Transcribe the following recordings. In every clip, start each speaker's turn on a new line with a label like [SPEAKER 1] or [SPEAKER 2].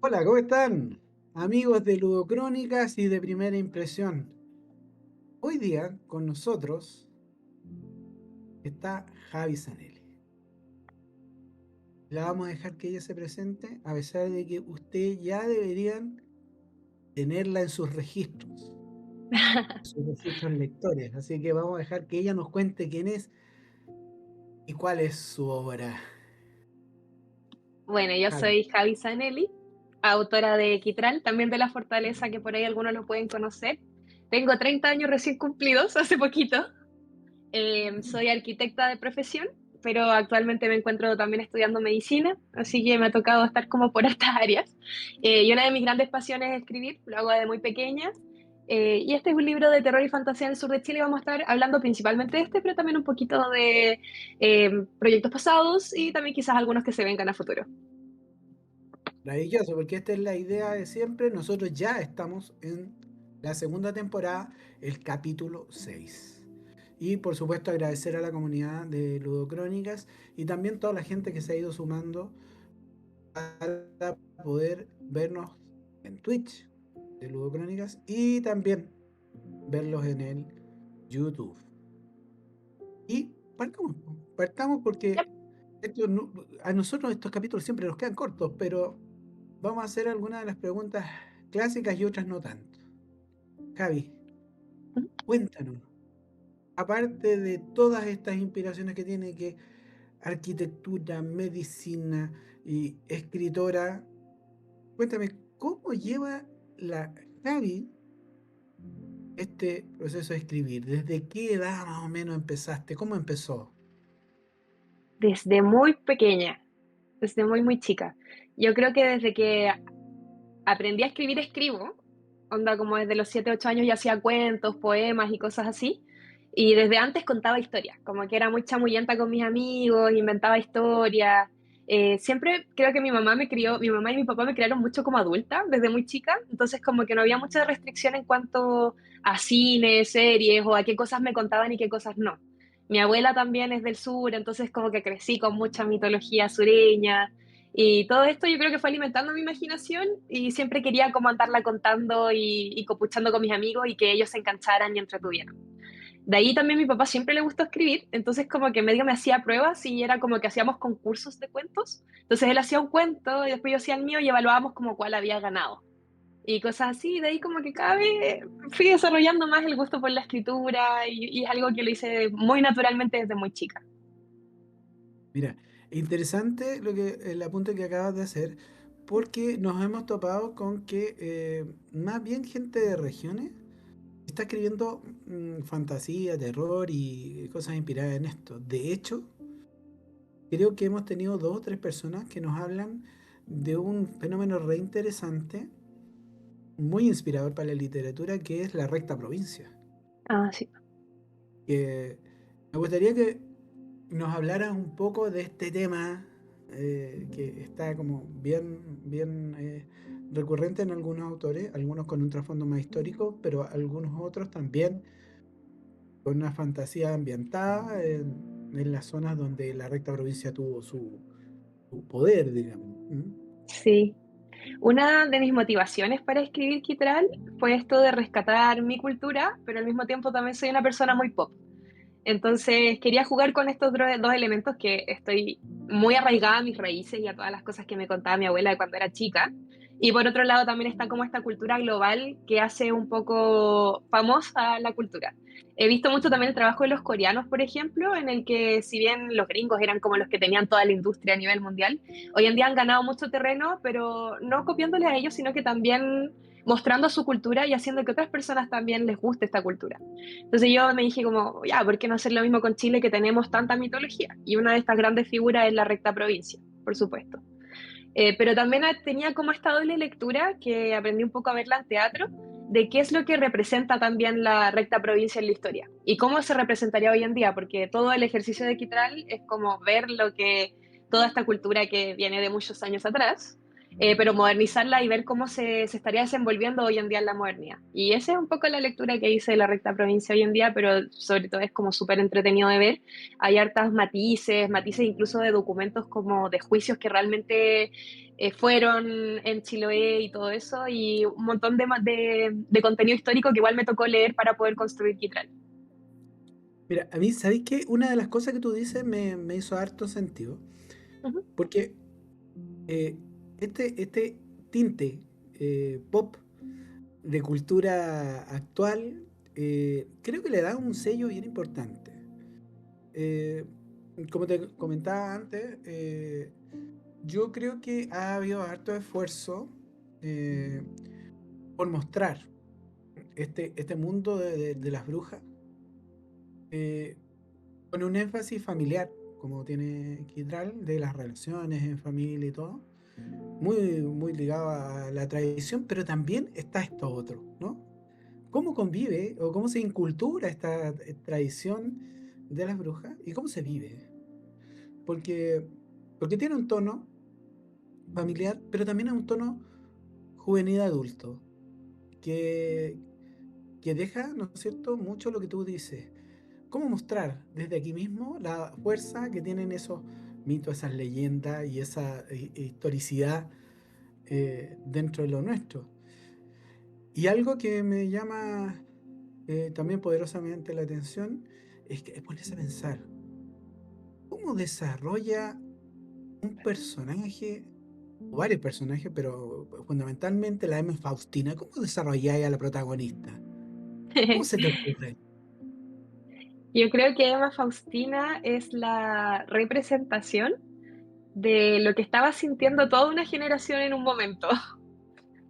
[SPEAKER 1] Hola, ¿cómo están? Amigos de Ludocrónicas y de Primera Impresión. Hoy día con nosotros está Javi Zanelli. La vamos a dejar que ella se presente, a pesar de que ustedes ya deberían tenerla en sus registros lectores. Así que vamos a dejar que ella nos cuente quién es y cuál es su obra.
[SPEAKER 2] Bueno, yo
[SPEAKER 1] Javi.
[SPEAKER 2] soy Javi Zanelli, autora de Quitral, también de La Fortaleza, que por ahí algunos lo pueden conocer. Tengo 30 años recién cumplidos, hace poquito. Soy arquitecta de profesión, pero actualmente me encuentro también estudiando medicina, así que me ha tocado estar como por estas áreas. Y una de mis grandes pasiones es escribir, lo hago desde muy pequeña. Y este es un libro de terror y fantasía en el sur de Chile. Vamos a estar hablando principalmente de este, pero también un poquito de proyectos pasados y también quizás algunos que se vengan a futuro.
[SPEAKER 1] Maravilloso, porque esta es la idea de siempre. Nosotros ya estamos en la segunda temporada, el capítulo 6. Y por supuesto agradecer a la comunidad de Ludocrónicas y también toda la gente que se ha ido sumando para poder vernos en Twitch de Ludocrónicas y también verlos en el YouTube. Y partamos porque
[SPEAKER 2] Yep.
[SPEAKER 1] a nosotros estos capítulos siempre nos quedan cortos, pero vamos a hacer algunas de las preguntas clásicas y otras no tanto. Javi, cuéntanos, aparte de todas estas inspiraciones que tiene, que arquitectura, medicina y escritora, cuéntame, ¿cómo lleva la Javi este proceso de escribir? ¿Desde qué edad más o menos empezaste? ¿Cómo empezó?
[SPEAKER 2] Desde muy pequeña, desde muy, muy chica. Yo creo que desde que aprendí a escribir, escribo. Onda, como desde los 7 8 años ya hacía cuentos, poemas y cosas así. Y desde antes contaba historias, como que era muy chamullenta con mis amigos, inventaba historias. Siempre creo que mi mamá y mi papá me criaron mucho como adulta, desde muy chica. Entonces, como que no había mucha restricción en cuanto a cine, series o a qué cosas me contaban y qué cosas no. Mi abuela también es del sur, entonces como que crecí con mucha mitología sureña. Y todo esto yo creo que fue alimentando mi imaginación y siempre quería como andarla contando y copuchando con mis amigos y que ellos se engancharan y entretuvieran. De ahí también mi papá siempre le gustó escribir, entonces como que medio me hacía pruebas y era como que hacíamos concursos de cuentos. Entonces él hacía un cuento y después yo hacía el mío y evaluábamos como cuál había ganado. Y cosas así, de ahí como que cada vez fui desarrollando más el gusto por la escritura y es algo que lo hice muy naturalmente desde muy chica.
[SPEAKER 1] Mira, interesante el apunte que acabas de hacer, porque nos hemos topado con que más bien gente de regiones está escribiendo fantasía, terror y cosas inspiradas en esto. De hecho, creo que hemos tenido dos o tres personas que nos hablan de un fenómeno re interesante, muy inspirador para la literatura, que es la recta provincia.
[SPEAKER 2] Ah, sí.
[SPEAKER 1] Que me gustaría que nos hablaras un poco de este tema que está como bien recurrente en algunos autores, algunos con un trasfondo más histórico, pero algunos otros también con una fantasía ambientada en las zonas donde la recta provincia tuvo su poder, digamos. ¿Mm?
[SPEAKER 2] Sí. Una de mis motivaciones para escribir Kitral fue esto de rescatar mi cultura, pero al mismo tiempo también soy una persona muy pop. Entonces quería jugar con estos dos elementos que estoy muy arraigada a mis raíces y a todas las cosas que me contaba mi abuela de cuando era chica. Y por otro lado también está como esta cultura global que hace un poco famosa la cultura. He visto mucho también el trabajo de los coreanos, por ejemplo, en el que si bien los gringos eran como los que tenían toda la industria a nivel mundial, hoy en día han ganado mucho terreno, pero no copiándoles a ellos, sino que también mostrando su cultura y haciendo que otras personas también les guste esta cultura. Entonces yo me dije como, ya, ¿por qué no hacer lo mismo con Chile que tenemos tanta mitología? Y una de estas grandes figuras es la recta provincia, por supuesto. Pero también tenía como esta doble lectura que aprendí un poco a verla en teatro, de qué es lo que representa también la recta provincia en la historia y cómo se representaría hoy en día, porque todo el ejercicio de Quitral es como ver lo que toda esta cultura que viene de muchos años atrás pero modernizarla y ver cómo se estaría desenvolviendo hoy en día en la modernidad. Y esa es un poco la lectura que hice de La Recta Provincia hoy en día, pero sobre todo es como súper entretenido de ver. Hay hartas matices, matices incluso de documentos como de juicios que realmente fueron en Chiloé y todo eso, y un montón de contenido histórico que igual me tocó leer para poder construir Quitral.
[SPEAKER 1] Mira, a mí, ¿sabéis qué? Una de las cosas que tú dices me hizo harto sentido,
[SPEAKER 2] Ujú.
[SPEAKER 1] porque eh, este tinte pop de cultura actual, creo que le da un sello bien importante. Eh, Como te comentaba antes, yo creo que ha habido harto esfuerzo eh, por mostrar este mundo de las brujas eh, con un énfasis familiar, como tiene Kitral, de las relaciones en familia y todo, muy ligado a la tradición, pero también está esto otro, ¿no? ¿Cómo convive o cómo se incultura esta tradición de las brujas y cómo se vive? Porque, porque tiene un tono familiar, pero también es un tono juvenil adulto, que, que deja, ¿no es cierto?, mucho lo que tú dices. ¿Cómo mostrar desde aquí mismo la fuerza que tienen esos mitos, esas leyendas y esa historicidad dentro de lo nuestro? Y algo que me llama también poderosamente la atención es que ponerse a pensar, ¿cómo desarrolla un personaje, o varios personajes, pero fundamentalmente la M. Faustina, cómo desarrolláis a la protagonista? ¿Cómo se te ocurre?
[SPEAKER 2] Yo creo que Emma Faustina es la representación de lo que estaba sintiendo toda una generación en un momento,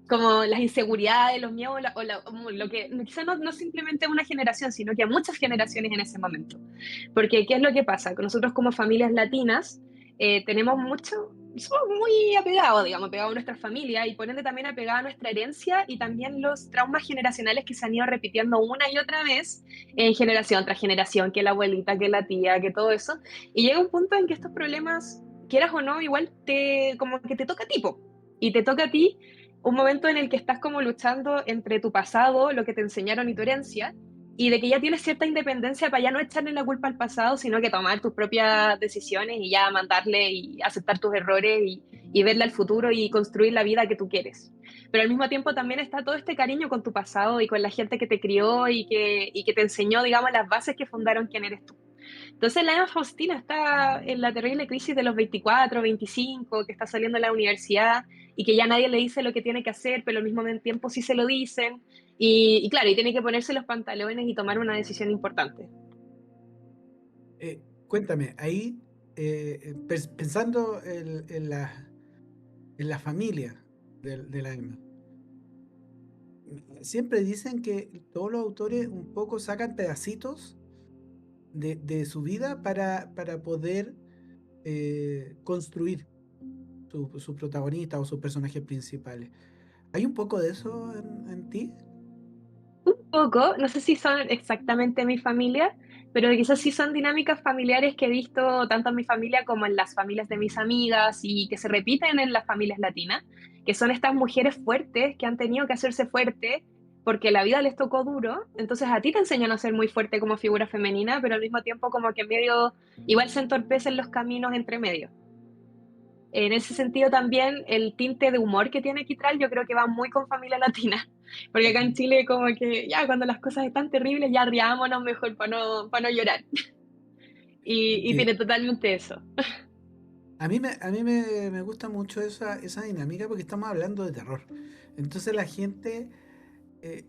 [SPEAKER 2] como las inseguridades, los miedos, como lo que quizás no simplemente una generación, sino que a muchas generaciones en ese momento. Porque, ¿qué es lo que pasa? Que nosotros como familias latinas tenemos mucho, somos muy apegados, digamos, apegados a nuestra familia y por ende también apegados a nuestra herencia y también los traumas generacionales que se han ido repitiendo una y otra vez en generación tras generación, que la abuelita, que la tía, que todo eso. Y llega un punto en que estos problemas, quieras o no, igual como que te toca a ti, po. Y te toca a ti un momento en el que estás como luchando entre tu pasado, lo que te enseñaron y tu herencia, y de que ya tienes cierta independencia para ya no echarle la culpa al pasado, sino que tomar tus propias decisiones y ya mandarle y aceptar tus errores y verle al futuro y construir la vida que tú quieres. Pero al mismo tiempo también está todo este cariño con tu pasado y con la gente que te crió y que te enseñó, digamos, las bases que fundaron quién eres tú. Entonces la Emma Faustina está en la terrible crisis de los 24, 25, que está saliendo de la universidad y que ya nadie le dice lo que tiene que hacer, pero al mismo tiempo sí se lo dicen. Y claro, y tiene que ponerse los pantalones y tomar una decisión importante.
[SPEAKER 1] Cuéntame, ahí, pensando en la familia del alma, siempre dicen que todos los autores un poco sacan pedacitos de su vida para poder construir su protagonista o sus personajes principales. ¿Hay un poco de eso en ti?
[SPEAKER 2] Un poco, no sé si son exactamente mi familia, pero quizás sí son dinámicas familiares que he visto tanto en mi familia como en las familias de mis amigas y que se repiten en las familias latinas, que son estas mujeres fuertes que han tenido que hacerse fuertes porque la vida les tocó duro, entonces a ti te enseñan a ser muy fuerte como figura femenina, pero al mismo tiempo como que medio igual se entorpecen los caminos entre medio. En ese sentido también el tinte de humor que tiene Kitral yo creo que va muy con familia latina, porque acá en
[SPEAKER 1] Ujú.
[SPEAKER 2] Chile como que ya cuando las cosas están terribles ya riámonos mejor para no llorar. Y
[SPEAKER 1] Que
[SPEAKER 2] tiene totalmente eso.
[SPEAKER 1] a mí me gusta mucho esa dinámica porque estamos hablando de terror. Entonces la gente, eh,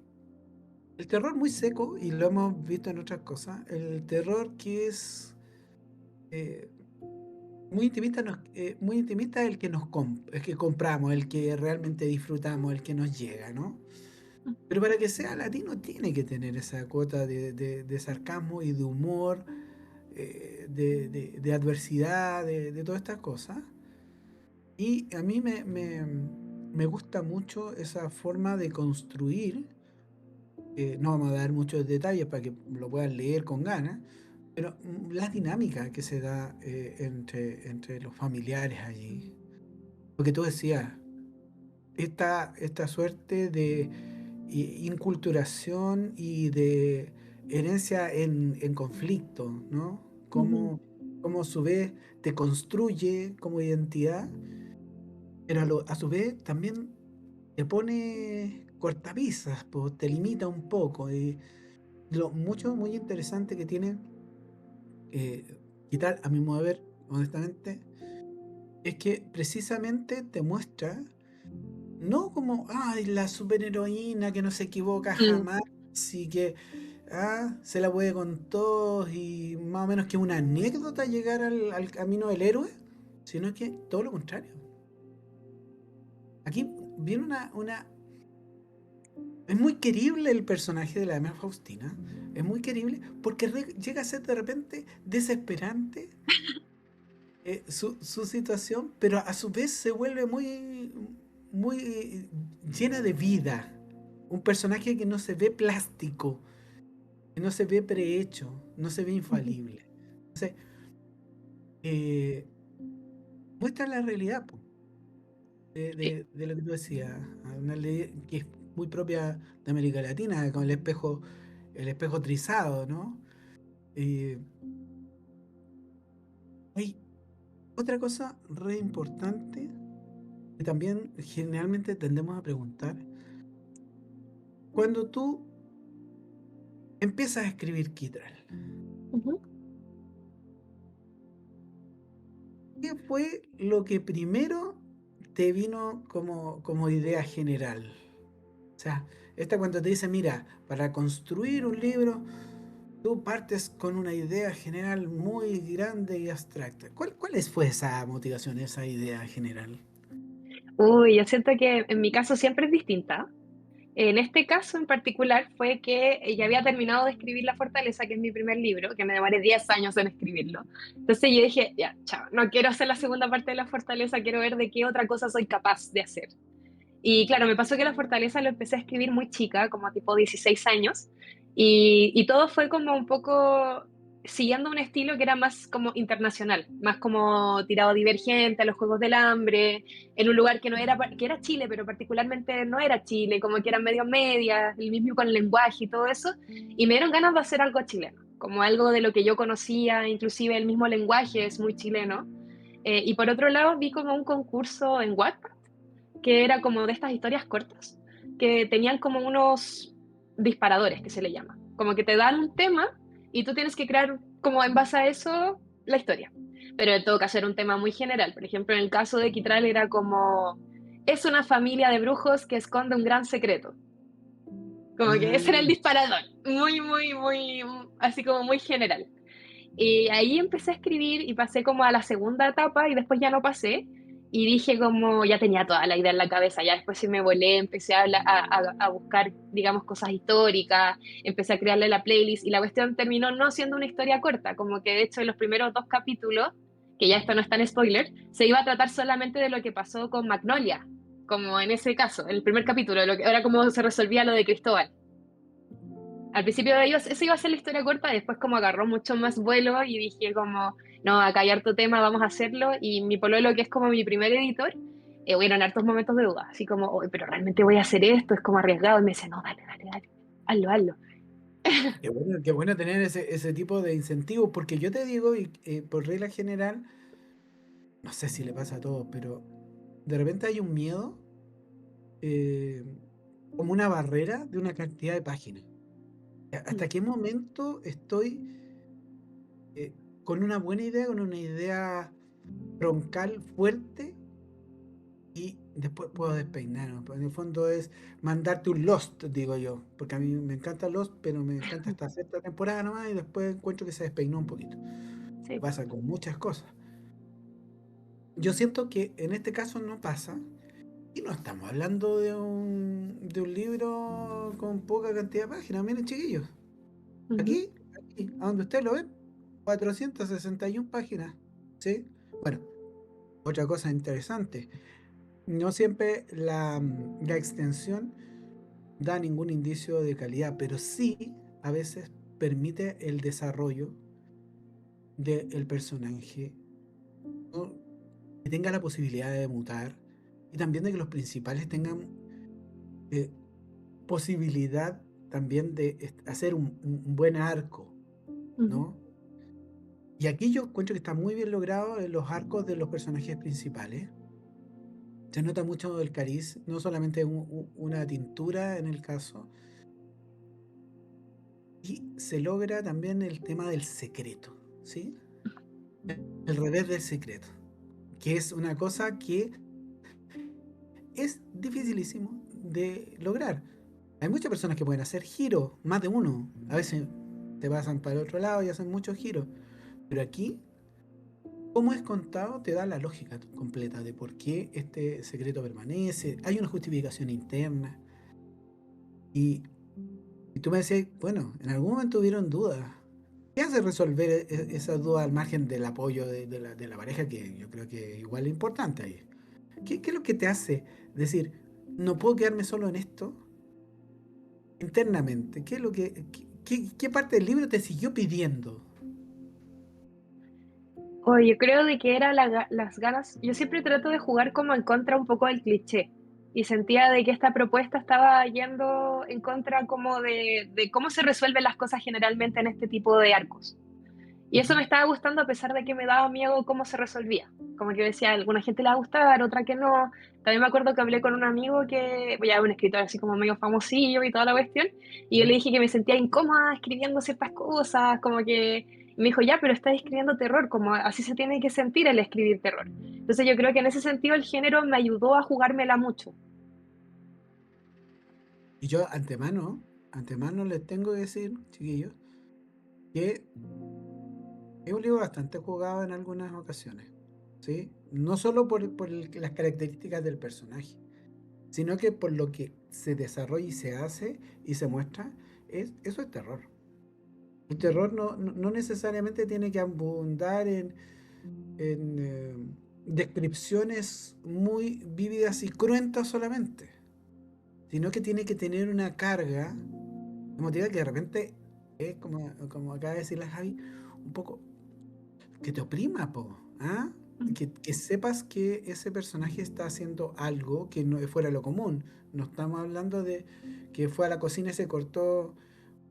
[SPEAKER 1] el terror muy seco, y lo hemos visto en otras cosas, el terror que es eh, muy intimista es el que el que compramos, el que realmente disfrutamos, el que nos llega, ¿no? Pero para que sea latino tiene que tener esa cuota de sarcasmo y de humor, de adversidad, de todas estas cosas. Y a mí me gusta mucho esa forma de construir. No vamos a dar muchos detalles para que lo puedan leer con ganas, pero la dinámica que se da entre los familiares allí. Porque tú decías, esta suerte de inculturación y de herencia en conflicto, ¿no?
[SPEAKER 2] Ujú,
[SPEAKER 1] Cómo a su vez te construye como identidad, pero a su vez también te pone cortapisas, pues, te limita un poco. Y lo mucho, muy interesante que tiene Quitar, a mi modo de ver, honestamente, es que precisamente te muestra, no como, ay, la superheroína que no se equivoca
[SPEAKER 2] mm,
[SPEAKER 1] jamás y que se la puede con todos y más o menos que una anécdota llegar al camino del héroe, sino que todo lo contrario. Aquí viene Es muy querible el personaje de la dama Faustina, es muy querible porque llega a ser de repente desesperante su situación, pero a su vez se vuelve muy llena de vida. Un personaje que no se ve plástico, que no se ve prehecho, no se ve
[SPEAKER 2] ujú.
[SPEAKER 1] infalible. Entonces, eh, muestra la realidad po,
[SPEAKER 2] Sí.
[SPEAKER 1] de lo que tú decías, una ley que es muy propia de América Latina, con el espejo trizado, ¿no? Eh, hay otra cosa re importante que también generalmente tendemos a preguntar. Cuando tú empiezas a escribir Kitral,
[SPEAKER 2] Ujú.
[SPEAKER 1] ¿qué fue lo que primero te vino como idea general? O sea, esta cuando te dice, mira, para construir un libro, tú partes con una idea general muy grande y abstracta. Fue esa motivación, esa idea general?
[SPEAKER 2] Uy, yo siento que en mi caso siempre es distinta. En este caso en particular fue que ya había terminado de escribir La Fortaleza, que es mi primer libro, que me demoré 10 años en escribirlo. Entonces yo dije, ya, chao, no quiero hacer la segunda parte de La Fortaleza, quiero ver de qué otra cosa soy capaz de hacer. Y claro, me pasó que La Fortaleza lo empecé a escribir muy chica, como tipo 16 años, y todo fue como un poco siguiendo un estilo que era más como internacional, más como tirado divergente a los Juegos del Hambre, en un lugar que no era, que era Chile, pero particularmente no era Chile, como que eran medio medias, el mismo con el lenguaje y todo eso, y me dieron ganas de hacer algo chileno, como algo de lo que yo conocía, inclusive el mismo lenguaje es muy chileno. Y por otro lado, vi como un concurso en Wattpad que era como de estas historias cortas, que tenían como unos disparadores, que se le llama. Como que te dan un tema y tú tienes que crear como en base a eso la historia. Pero en todo caso era un tema muy general. Por ejemplo, en el caso de Kitral era como, es una familia de brujos que esconde un gran secreto. Como que ese era el
[SPEAKER 1] Ah,
[SPEAKER 2] disparador. Muy, muy, muy, así como muy general. Y ahí empecé a escribir y pasé como a la segunda etapa y después ya no pasé. Y dije como ya tenía toda la idea en la cabeza, ya después sí me volé, empecé a buscar, digamos, cosas históricas, empecé a crearle la playlist y la cuestión terminó no siendo una historia corta, como que de hecho en los primeros dos capítulos, que ya esto no es tan spoiler, se iba a tratar solamente de lo que pasó con Magnolia, como en ese caso, el primer capítulo, de lo que, ahora cómo se resolvía lo de Cristóbal. Al principio eso iba a ser la historia corta, después como agarró mucho más vuelo y dije como, no, acá hay harto tema, vamos a hacerlo. Y mi pololo, que es como mi primer editor, hubieron hartos momentos de duda, así como, "Oye, pero realmente voy a hacer esto, es como arriesgado". Y me dice, no, dale, dale, dale, hazlo, hazlo.
[SPEAKER 1] qué bueno tener ese tipo de incentivos, porque yo te digo, y por regla general, no sé si le pasa a todos, pero de repente hay un miedo, eh, como una barrera de una cantidad de páginas.
[SPEAKER 2] Mm,
[SPEAKER 1] ¿Hasta qué momento estoy eh, con una buena idea, con una idea troncal fuerte y después puedo despeinarme? Pues en el fondo es mandarte un Lost, digo yo, porque a mí me encanta Lost, pero me encanta hasta cierta temporada nomás y después encuentro que se despeinó un poquito.
[SPEAKER 2] sí.
[SPEAKER 1] Pasa con muchas cosas. Yo siento que en este caso no pasa. Y no estamos hablando de un libro con poca cantidad de páginas, miren chiquillos.
[SPEAKER 2] Ujú,
[SPEAKER 1] Aquí, a donde ustedes lo ven, 461 páginas. ¿Sí? Bueno, otra cosa interesante. No siempre la extensión da ningún indicio de calidad, pero sí a veces permite el desarrollo del personaje, ¿no? Que tenga la posibilidad de mutar y también de que los principales tengan eh, posibilidad también de hacer un buen arco,
[SPEAKER 2] Ujú,
[SPEAKER 1] ¿no? Y aquí yo encuentro que está muy bien logrado en los arcos de los personajes principales. Se nota mucho el cariz, no solamente una tintura en el caso, y se logra también el tema del secreto, ¿sí? El revés del secreto, que es una cosa que es dificilísimo de lograr. Hay muchas personas que pueden hacer giros, más de uno. A veces te pasan para el otro lado y hacen muchos giros. Pero aquí, como es contado, te da la lógica completa de por qué este secreto permanece. Hay una justificación interna. Y, y tú me decías, bueno, en algún momento hubieron dudas. ¿Qué hace resolver esas dudas al margen del apoyo de la pareja, que yo creo que igual es importante ahí? ¿Qué es lo que te hace decir, no puedo quedarme solo en esto internamente? ¿Qué es lo qué parte del libro te siguió pidiendo?
[SPEAKER 2] o yo creo de que era las ganas, yo siempre trato de jugar como en contra un poco del cliché y sentía de que esta propuesta estaba yendo en contra como de cómo se resuelven las cosas generalmente en este tipo de arcos. Y eso
[SPEAKER 1] Ujú.
[SPEAKER 2] me estaba gustando a pesar de que me daba miedo cómo se resolvía. Como que decía, a alguna gente le va a gustar, otra que no. También me acuerdo que hablé con un amigo que, ya un escritor así como medio famosillo y toda la cuestión, y yo le dije que me sentía incómoda escribiendo ciertas cosas, como que y me dijo, ya, pero estás escribiendo terror, como así se tiene que sentir el escribir terror. Entonces yo creo que en ese sentido el género me ayudó a jugármela mucho.
[SPEAKER 1] Y yo antemano les tengo que decir, chiquillos, que es un libro bastante jugado en algunas ocasiones, ¿sí? No solo por las características del personaje, sino que por lo que se desarrolla y se hace y se muestra, eso es terror. El terror no necesariamente tiene que abundar en descripciones muy vívidas y cruentas solamente, sino que tiene que tener una carga emotiva que de repente es como acaba de decir la Javi, un poco que te oprima, po, ¿ah? Que sepas que ese personaje está haciendo algo que no es fuera de lo común. No estamos hablando de que fue a la cocina y se cortó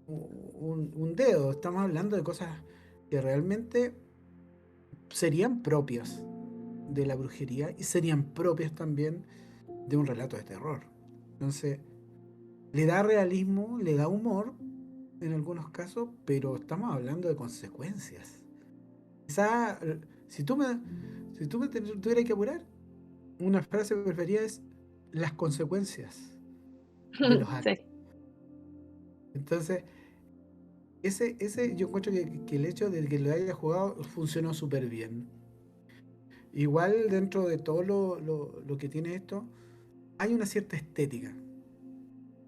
[SPEAKER 1] un dedo. Estamos hablando de cosas que realmente serían propias de la brujería y serían propias también de un relato de terror. Entonces, le da realismo, le da humor en algunos casos, pero estamos hablando de consecuencias. Quizá, si tú me, si tú me tuvieras que apurar, una frase preferida es las consecuencias de los actos.
[SPEAKER 2] Sí.
[SPEAKER 1] Entonces, yo encuentro que el hecho de que lo haya jugado funcionó súper bien. Igual dentro de todo lo que tiene esto, hay una cierta estética,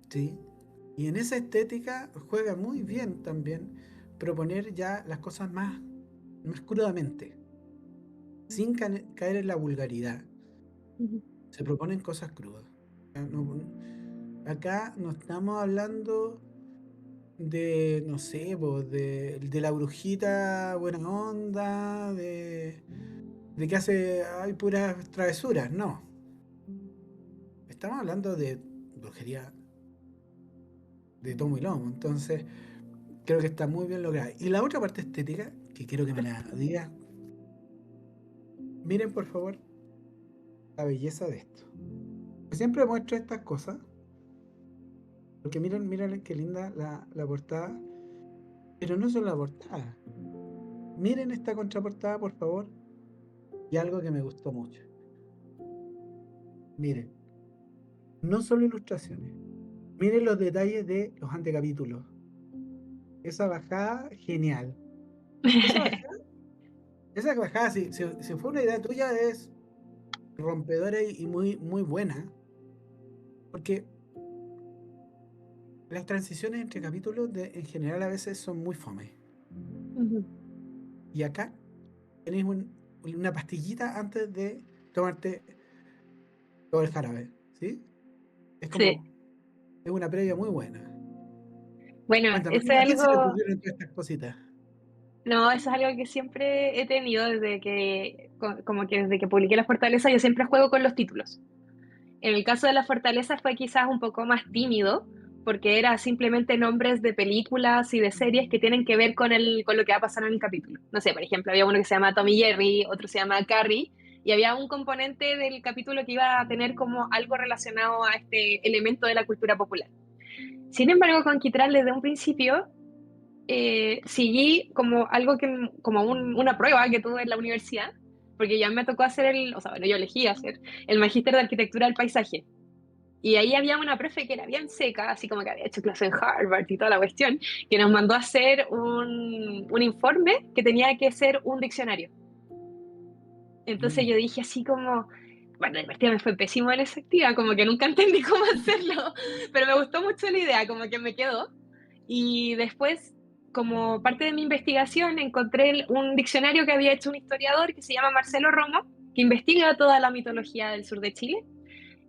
[SPEAKER 1] ¿sí? Y en esa estética juega muy bien también proponer ya las cosas más crudamente, sin caer en la vulgaridad. Se proponen cosas crudas. Acá no estamos hablando de, no sé, po, de la brujita buena onda, de que hace, hay puras travesuras, no. Estamos hablando de brujería de tomo y lomo, entonces creo que está muy bien lograda. Y la otra parte estética, que quiero que me la digas, miren por favor la belleza de esto. Siempre muestro estas cosas, porque miren qué linda la portada, pero no solo la portada. Miren esta contraportada, por favor, y algo que me gustó mucho. Miren, no solo ilustraciones, miren los detalles de los antecapítulos. Esa bajada, genial. Esa bajada, esa bajada, si fue una idea tuya, es rompedora y muy buena, porque las transiciones entre capítulos en general a veces son muy fome. Y acá tenéis una pastillita antes de tomarte todo el jarabe, ¿sí? Es
[SPEAKER 2] Sí.
[SPEAKER 1] como, es una previa muy buena.
[SPEAKER 2] Bueno,
[SPEAKER 1] Cuéntame,
[SPEAKER 2] eso es
[SPEAKER 1] ¿a quién se le
[SPEAKER 2] algo,
[SPEAKER 1] ocurrieron todas estas cositas?
[SPEAKER 2] no, eso es algo que siempre he tenido desde que, como que desde que publiqué La Fortaleza, yo siempre juego con los títulos. En el caso de la fortaleza fue quizás un poco más tímido, porque era simplemente nombres de películas y de series que tienen que ver con lo que va a pasar en el capítulo. No sé, por ejemplo, había uno que se llama Tommy Jerry, otro se llama Carrie, y había un componente del capítulo que iba a tener como algo relacionado a este elemento de la cultura popular. Sin embargo, con Kitral desde un principio seguí como algo que, como una prueba que tuve en la universidad, porque ya me tocó hacer o sea, bueno, yo elegí hacer el magíster de arquitectura del paisaje. Y ahí había una profe que era bien seca, así como que había hecho clase en Harvard y toda la cuestión, que nos mandó a hacer un informe que tenía que ser un diccionario. Entonces
[SPEAKER 1] Mm.
[SPEAKER 2] yo dije así como, bueno, la verdad me fue pésimo en esa actividad, como que nunca entendí cómo hacerlo, pero me gustó mucho la idea, como que me quedó. Y después, como parte de mi investigación, encontré un diccionario que había hecho un historiador que se llama Marcelo Romo, que investiga toda la mitología del sur de Chile.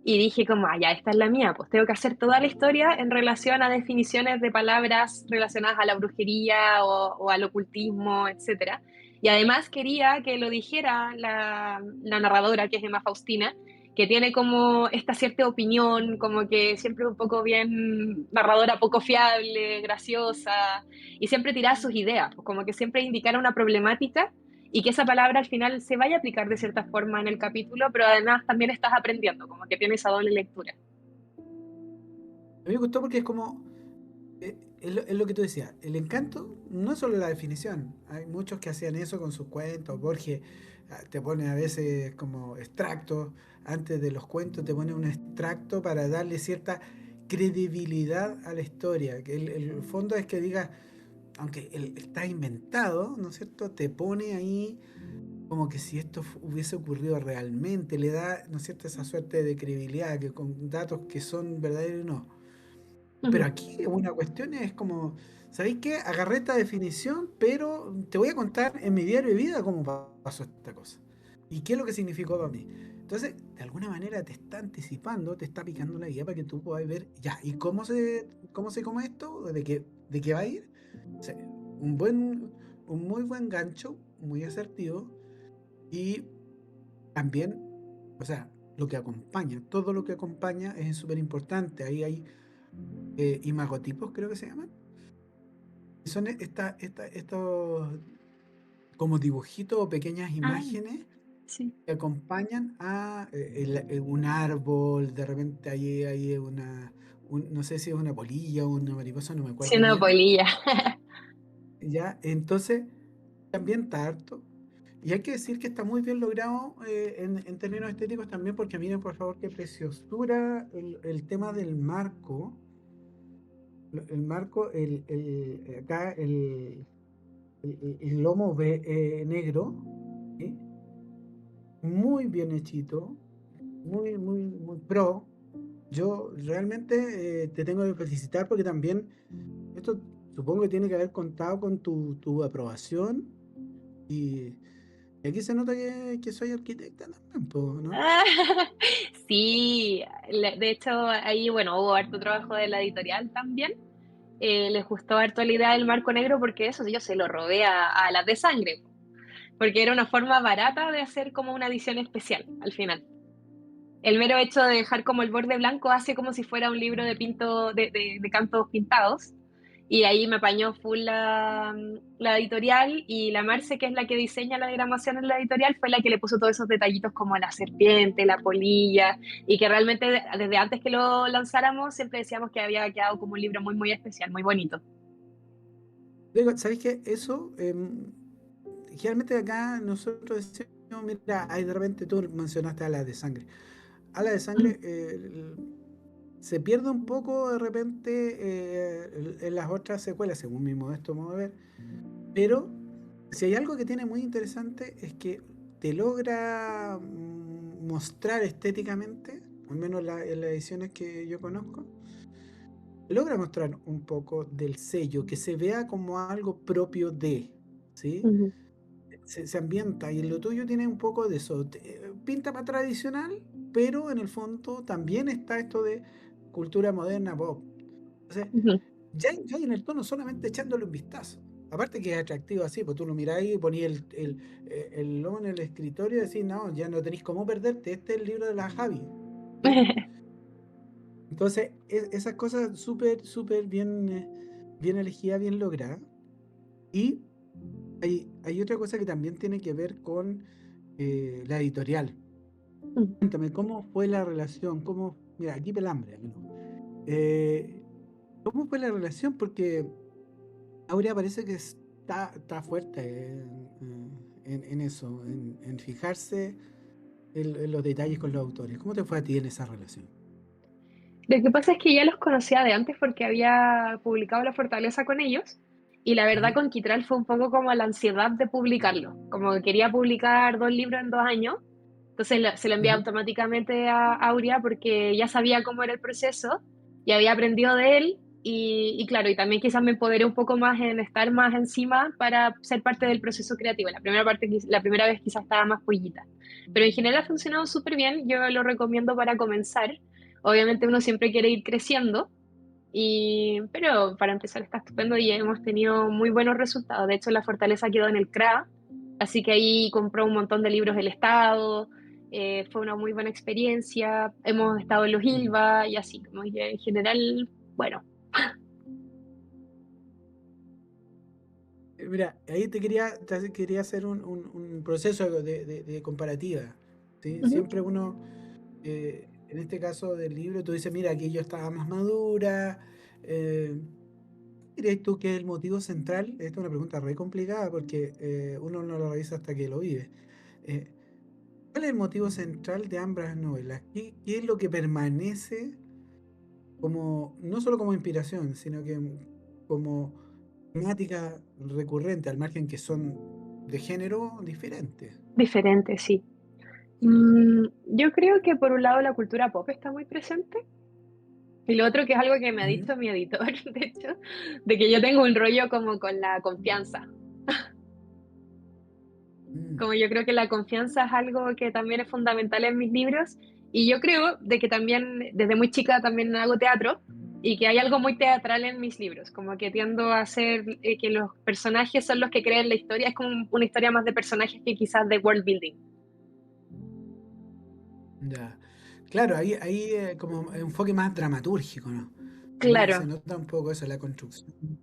[SPEAKER 2] Y dije como, ah, ya, esta es la mía, pues tengo que hacer toda la historia en relación a definiciones de palabras relacionadas a la brujería o al ocultismo, etcétera. Y además quería que lo dijera la narradora, que es Emma Faustina, que tiene como esta cierta opinión, como que siempre es un poco bien narradora, poco fiable, graciosa, y siempre tiraba sus ideas, pues como que siempre indicara una problemática y que esa palabra al final se vaya a aplicar de cierta forma en el capítulo, pero además también estás aprendiendo, como que tiene esa doble lectura.
[SPEAKER 1] A mí me gustó porque es como, es lo que tú decías, el encanto no es solo la definición, hay muchos que hacían eso con sus cuentos, Borges te pone a veces como extractos, antes de los cuentos te pone un extracto para darle cierta credibilidad a la historia, que el fondo es que diga, aunque está inventado, ¿no es cierto? Te pone ahí como que si esto hubiese ocurrido realmente, le da, ¿no es cierto?, esa suerte de credibilidad, que con datos que son verdaderos y no. Pero
[SPEAKER 2] Ujú,
[SPEAKER 1] aquí una cuestión es como, ¿sabéis qué? Agarré esta definición, pero te voy a contar en mi diario de vida cómo pasó esta cosa. ¿Y qué es lo que significó para mí? Entonces, de alguna manera te está anticipando, te está picando la guía para que tú puedas ver, ya, ¿y cómo se come esto? De qué va a ir? O sea, un buen, un muy buen gancho, muy asertivo, y también, o sea, lo que acompaña, todo lo que acompaña es súper importante. Ahí hay imagotipos, creo que se llaman. Son estos como dibujitos o pequeñas
[SPEAKER 2] ah,
[SPEAKER 1] imágenes
[SPEAKER 2] sí.
[SPEAKER 1] que acompañan a un árbol, de repente hay no sé si es una polilla o una mariposa, no me
[SPEAKER 2] Sí,
[SPEAKER 1] acuerdo
[SPEAKER 2] una
[SPEAKER 1] bien.
[SPEAKER 2] polilla.
[SPEAKER 1] Ya, entonces también está harto. Y hay que decir que está muy bien logrado en términos estéticos también, porque miren por favor qué preciosura el tema del marco. El marco, acá el lomo negro, ¿sí? Muy bien hechito, muy pro. Yo realmente te tengo que felicitar porque también esto supongo que tiene que haber contado con tu aprobación y aquí se nota que soy arquitecta también, po, ¿no?
[SPEAKER 2] Ah, sí, de hecho ahí, bueno, hubo harto trabajo de la editorial también. Les gustó harto la idea del marco negro porque eso yo se lo robé a las de sangre, porque era una forma barata de hacer como una edición especial al final. El mero hecho de dejar como el borde blanco hace como si fuera un libro de de cantos pintados. Y ahí me apañó full la editorial y la Marce, que es la que diseña la diagramación en la editorial, fue la que le puso todos esos detallitos como la serpiente, la polilla, y que realmente desde antes que lo lanzáramos siempre decíamos que había quedado como un libro muy especial, muy bonito.
[SPEAKER 1] Digo, ¿sabéis qué? Eso, generalmente acá nosotros decimos, mira, hay de repente tú mencionaste a la de sangre. A la de sangre se pierde un poco de repente en las otras secuelas, según mi modesto modo de ver. Pero si hay algo que tiene muy interesante es que te logra mostrar estéticamente, al menos en las ediciones que yo conozco, logra mostrar un poco del sello, que se vea como algo propio de, ¿sí?
[SPEAKER 2] Ujú,
[SPEAKER 1] Se ambienta y lo tuyo tiene un poco de eso. Pinta para tradicional, pero en el fondo también está esto de cultura moderna pop. Entonces,
[SPEAKER 2] ujú.
[SPEAKER 1] ya en el tono solamente echándole un vistazo. Aparte que es atractivo así, pues tú lo miráis y ponías el logo en el escritorio y decís, no, ya no tenéis cómo perderte, este es el libro de la Javi. ¿sí? Entonces, esas cosas súper, súper bien, bien elegidas, bien logradas. Y hay otra cosa que también tiene que ver con la editorial. Cuéntame, ¿cómo fue la relación? Mira, aquí pelambre, amigo. Eh, ¿Cómo fue la relación? Porque Aurea parece que está fuerte en eso, en fijarse en los detalles con los autores. ¿Cómo te fue a ti en esa relación?
[SPEAKER 2] Lo que pasa es que ya los conocía de antes porque había publicado La Fortaleza con ellos y la verdad
[SPEAKER 1] Ujú,
[SPEAKER 2] con Quitral fue un poco como la ansiedad de publicarlo, como que quería publicar 2 libros en 2 años, entonces se lo envié
[SPEAKER 1] ujú,
[SPEAKER 2] automáticamente a Aurea porque ya sabía cómo era el proceso y había aprendido de él y claro, y también quizás me empoderé un poco más en estar más encima para ser parte del proceso creativo. La primera vez quizás estaba más pollita, pero en general ha funcionado súper bien, yo lo recomiendo para comenzar. Obviamente uno siempre quiere ir creciendo, pero para empezar está estupendo y hemos tenido muy buenos resultados. De hecho, la fortaleza quedó en el CRA, así que ahí compró un montón de libros del Estado, fue una muy buena experiencia. Hemos estado en los
[SPEAKER 1] ujú.
[SPEAKER 2] ILBA y así, como que en general, bueno.
[SPEAKER 1] Mira, ahí quería hacer un proceso de comparativa. ¿Sí?
[SPEAKER 2] Ujú.
[SPEAKER 1] Siempre uno, en este caso del libro, tú dices, mira, aquí yo estaba más madura. eh, ¿Dirías tú que el motivo central? Esta es una pregunta re complicada porque uno no lo revisa hasta que lo vive. Eh, ¿Cuál es el motivo central de ambas novelas? ¿Qué es lo que permanece como, no solo como inspiración, sino que como temática recurrente, al margen que son de género diferente?
[SPEAKER 2] Diferente, sí. Yo creo que por un lado la cultura pop está muy presente. Y lo otro que es algo que me ha
[SPEAKER 1] Ujú,
[SPEAKER 2] dicho mi editor, de hecho, de que yo tengo un rollo como con la confianza.
[SPEAKER 1] mm.
[SPEAKER 2] Como yo creo que la confianza es algo que también es fundamental en mis libros y yo creo de que también desde muy chica también hago teatro y que hay algo muy teatral en mis libros, como que tiendo a hacer que los personajes son los que creen la historia, es como una historia más de personajes que quizás de world building.
[SPEAKER 1] Ya. Claro, ahí como enfoque más dramatúrgico, ¿no? Se
[SPEAKER 2] Claro,
[SPEAKER 1] nota un poco eso, la construcción.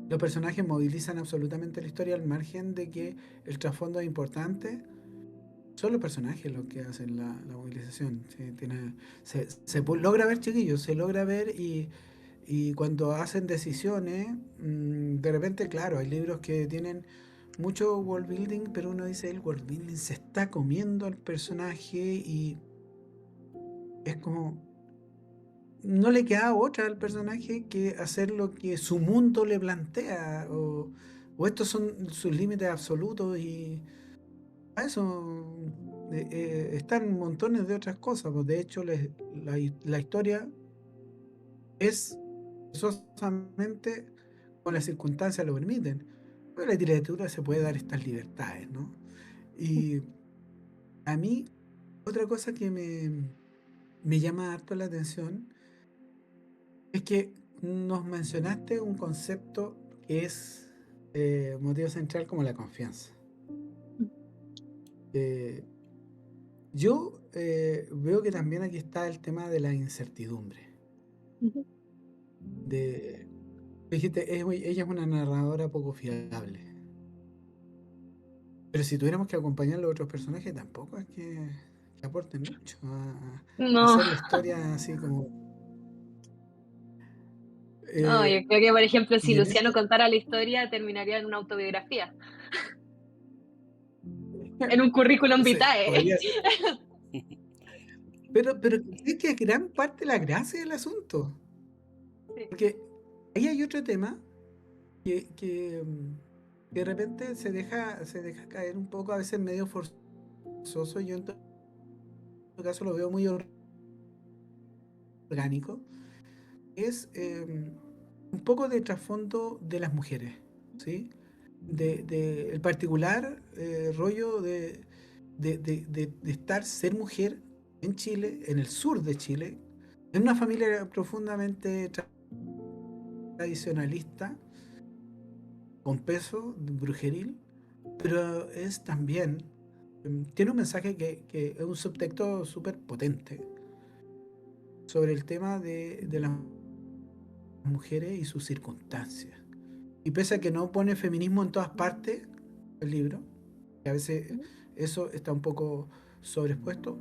[SPEAKER 1] Los personajes movilizan absolutamente la historia al margen de que el trasfondo es importante. Son los personajes los que hacen la movilización. Sí, logra ver, chiquillos, se logra ver y cuando hacen decisiones, de repente, claro, hay libros que tienen mucho world building, pero uno dice, el world building se está comiendo al personaje y es como, no le queda otra al personaje que hacer lo que su mundo le plantea o estos son sus límites absolutos y a eso están montones de otras cosas. Pues de hecho, la historia es solamente con las circunstancias lo permiten. Pero la literatura se puede dar estas libertades, ¿no? Y a mí, otra cosa que me llama harto la atención es que nos mencionaste un concepto que es motivo central como la confianza. Eh, yo veo que también aquí está el tema de la incertidumbre. De, dijiste, ella es una narradora poco fiable. Pero si tuviéramos que acompañar a los otros personajes, tampoco es que aporten mucho a
[SPEAKER 2] no,
[SPEAKER 1] hacer la historia así como...
[SPEAKER 2] no, yo
[SPEAKER 1] eh,
[SPEAKER 2] creo que por ejemplo si
[SPEAKER 1] y en
[SPEAKER 2] Luciano
[SPEAKER 1] ese...
[SPEAKER 2] contara la historia terminaría en una autobiografía, en un currículum vitae.
[SPEAKER 1] podría ser. Pero es que es gran parte la gracia del asunto.
[SPEAKER 2] Sí.
[SPEAKER 1] Porque ahí hay otro tema que de repente se deja caer un poco, a veces medio forzoso. Yo en todo caso lo veo muy orgánico. Es un poco de trasfondo de las mujeres, ¿sí? El particular rollo de ser mujer en Chile, en el sur de Chile, en una familia profundamente tradicionalista, con peso brujeril, pero es también, tiene un mensaje que es un subtexto súper potente, sobre el tema de las mujeres y sus circunstancias. Y pese a que no pone feminismo en todas partes el libro, que a veces eso está un poco sobreexpuesto.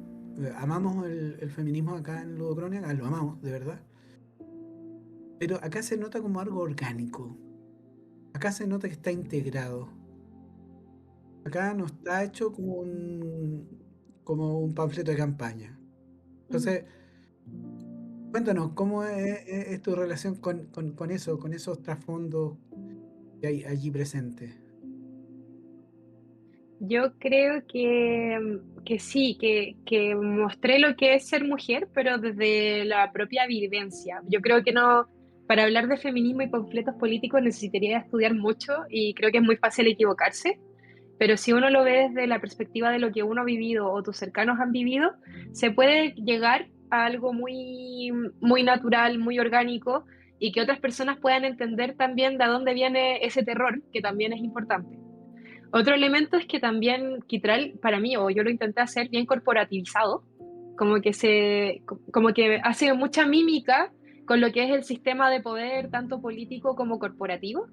[SPEAKER 1] Amamos el feminismo acá en Ludocrónica, lo amamos, de verdad. Pero acá se nota como algo orgánico. Acá se nota que está integrado. Acá no está hecho como un panfleto de campaña.
[SPEAKER 2] Ujú.
[SPEAKER 1] Entonces, cuéntanos, ¿cómo es tu relación con eso, con esos trasfondos que hay allí presentes?
[SPEAKER 2] Yo creo que sí, que mostré lo que es ser mujer, pero desde la propia vivencia. Yo creo que no, para hablar de feminismo y panfletos políticos necesitaría estudiar mucho y creo que es muy fácil equivocarse, pero si uno lo ve desde la perspectiva de lo que uno ha vivido o tus cercanos han vivido, se puede llegar a algo muy, muy natural, muy orgánico y que otras personas puedan entender también de dónde viene ese terror, que también es importante. Otro elemento es que también Kitral, para mí, o yo lo intenté hacer bien corporativizado, como que hace mucha mímica con lo que es el sistema de poder, tanto político como corporativo,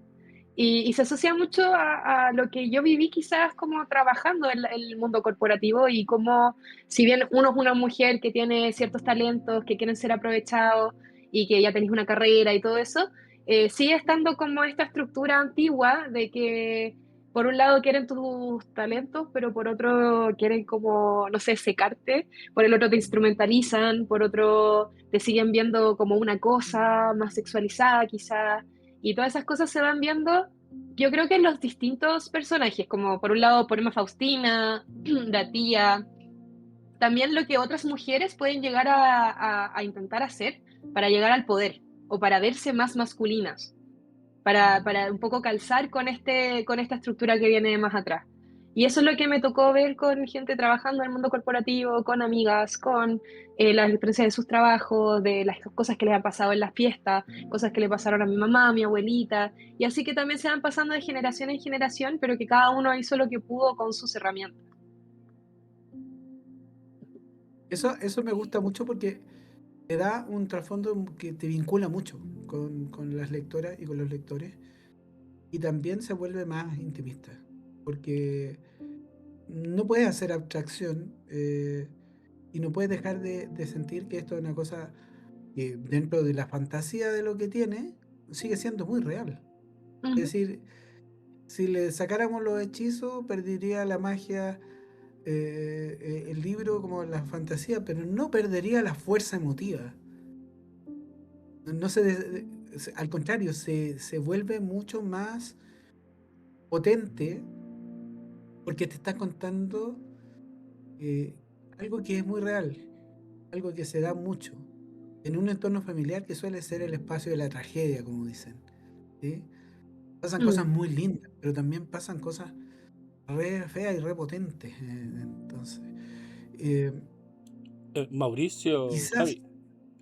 [SPEAKER 2] y se asocia mucho a lo que yo viví quizás como trabajando en el mundo corporativo y como si bien uno es una mujer que tiene ciertos talentos que quieren ser aprovechados y que ya tenéis una carrera y todo eso, sigue estando como esta estructura antigua de que por un lado quieren tus talentos, pero por otro quieren como, no sé, secarte, por el otro te instrumentalizan, por otro te siguen viendo como una cosa más sexualizada quizás, y todas esas cosas se van viendo, yo creo que en los distintos personajes, como por un lado por Emma Faustina, la tía, también lo que otras mujeres pueden llegar a intentar hacer para llegar al poder o para verse más masculinas para un poco calzar con esta estructura que viene más atrás. Y eso es lo que me tocó ver con gente trabajando en el mundo corporativo, con amigas, con las experiencias de sus trabajos, de las cosas que les han pasado en las fiestas, cosas que le pasaron a mi mamá, a mi abuelita, y así que también se van pasando de generación en generación, pero que cada uno hizo lo que pudo con sus herramientas.
[SPEAKER 1] Eso me gusta mucho porque te da un trasfondo que te vincula mucho con las lectoras y con los lectores. Y también se vuelve más intimista. Porque no puedes hacer abstracción y no puedes dejar de sentir que esto es una cosa que dentro de la fantasía de lo que tiene, sigue siendo muy real. Es
[SPEAKER 2] Ujú,
[SPEAKER 1] decir, si le sacáramos los hechizos, perdería la magia el libro como la fantasía, pero no perdería la fuerza emotiva. No al contrario, se vuelve mucho más potente porque te está contando eh, algo que es muy real, algo que se da mucho en un entorno familiar que suele ser el espacio de la tragedia, como dicen. ¿Sí? Pasan cosas
[SPEAKER 2] mm.
[SPEAKER 1] muy lindas, pero también pasan cosas re feas y re potentes. Entonces, eh,
[SPEAKER 3] Mauricio,
[SPEAKER 1] quizás,
[SPEAKER 3] Javi,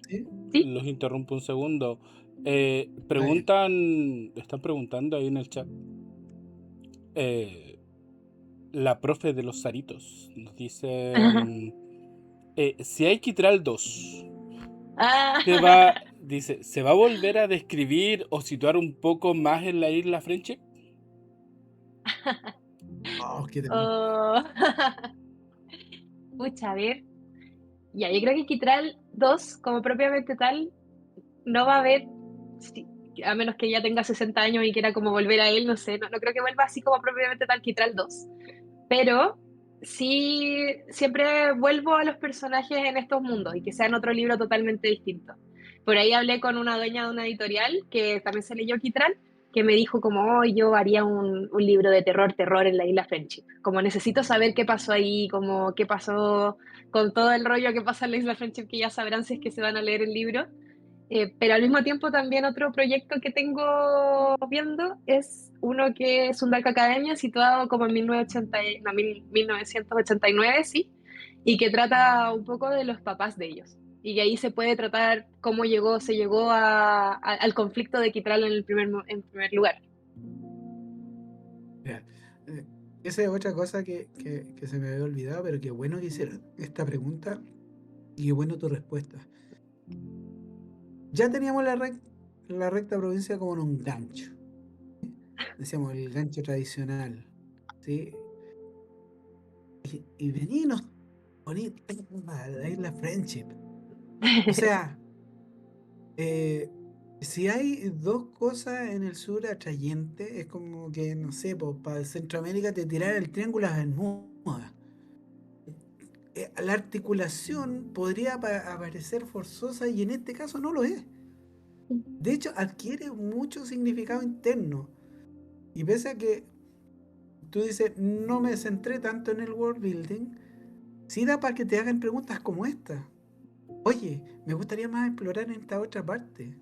[SPEAKER 1] ¿sí?
[SPEAKER 2] Sí.
[SPEAKER 3] los interrumpo un segundo.
[SPEAKER 1] Vale.
[SPEAKER 3] Están preguntando ahí en el chat. eh, la profe de los Saritos nos dice: si hay Kitral 2,
[SPEAKER 2] Ah,
[SPEAKER 3] ¿se va a volver a describir o situar un poco más en la isla Friendship?
[SPEAKER 1] Oh, qué temor.
[SPEAKER 2] oh. Pucha, a ver. Ya, yo creo que Kitral 2 como propiamente tal, no va a haber, sí, a menos que ya tenga 60 años y quiera como volver a él, no sé, no creo que vuelva así como propiamente tal Kitral 2, pero sí siempre vuelvo a los personajes en estos mundos y que sean otro libro totalmente distinto. Por ahí hablé con una dueña de una editorial que también se leyó Kitral, que me dijo como, oh, yo haría un libro de terror en la isla Friendship. Como necesito saber qué pasó ahí, como qué pasó con todo el rollo que pasa en la isla Friendship, que ya sabrán si es que se van a leer el libro. Pero al mismo tiempo también otro proyecto que tengo viendo es uno que es un Dark Academia situado como en 1980, no, 1989, sí, y que trata un poco de los papás de ellos. Y que ahí se puede tratar cómo se llegó al conflicto de Kitral en en primer lugar.
[SPEAKER 1] Mira, eh, esa es otra cosa que se me había olvidado, pero qué bueno que hicieron esta pregunta y qué bueno tu respuesta. Ya teníamos la recta provincia como en un gancho. Decíamos el gancho tradicional. ¿Sí? Y venimos poner la isla Friendship. O sea, eh, si hay dos cosas en el sur atrayentes, es como que, no sé, pues, para Centroamérica te tirar el triángulo a las Bermudas. La articulación podría aparecer forzosa y en este caso no lo es. De hecho, adquiere mucho significado interno. Y pese a que tú dices, no me centré tanto en el world building, sí da para que te hagan preguntas como esta. Oye, me gustaría más explorar en esta otra parte,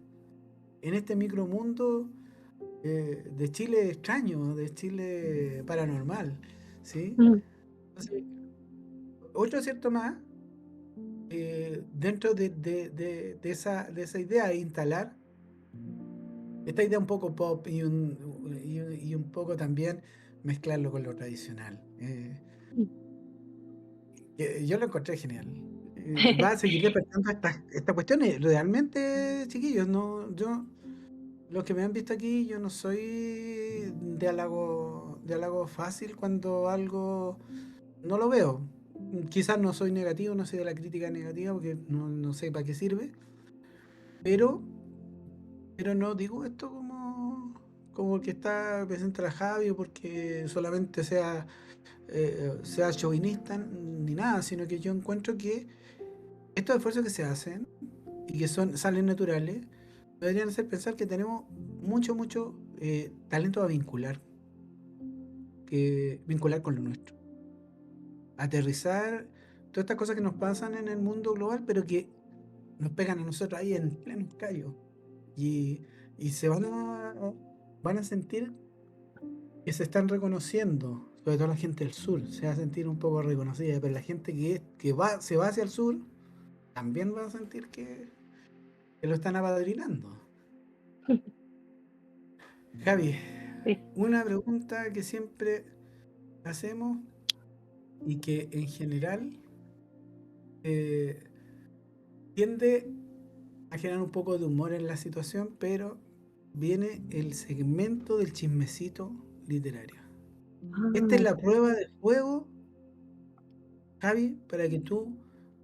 [SPEAKER 1] en este micromundo de Chile extraño, de Chile paranormal, ¿sí?
[SPEAKER 2] Mm.
[SPEAKER 1] Entonces, otro acierto más, dentro de esa idea de instalar, esta idea un poco pop y un poco también mezclarlo con lo tradicional. Yo lo encontré genial. Va a seguir despertando estas cuestiones. Realmente, chiquillos, no, los que me han visto aquí, yo no soy de halago fácil cuando algo no lo veo. Quizás no soy negativo, no soy de la crítica negativa porque no sé para qué sirve, pero, pero no digo esto como que está presente la Javi o porque solamente sea chauvinista ni nada, sino que yo encuentro que estos esfuerzos que se hacen y que salen naturales, deberían hacer pensar que tenemos mucho talento a vincular con lo nuestro. Aterrizar todas estas cosas que nos pasan en el mundo global, pero que nos pegan a nosotros ahí en pleno callo. Y, y van a sentir que se están reconociendo, sobre todo la gente del sur, se va a sentir un poco reconocida, pero la gente se va hacia el sur también va a sentir que lo están apadrinando. Javi,
[SPEAKER 2] Sí.
[SPEAKER 1] una pregunta que siempre hacemos y que en general eh, tiende a generar un poco de humor en la situación, pero viene el segmento del chismecito literario. Esta es
[SPEAKER 2] Ah,
[SPEAKER 1] la prueba de fuego, Javi, para que tú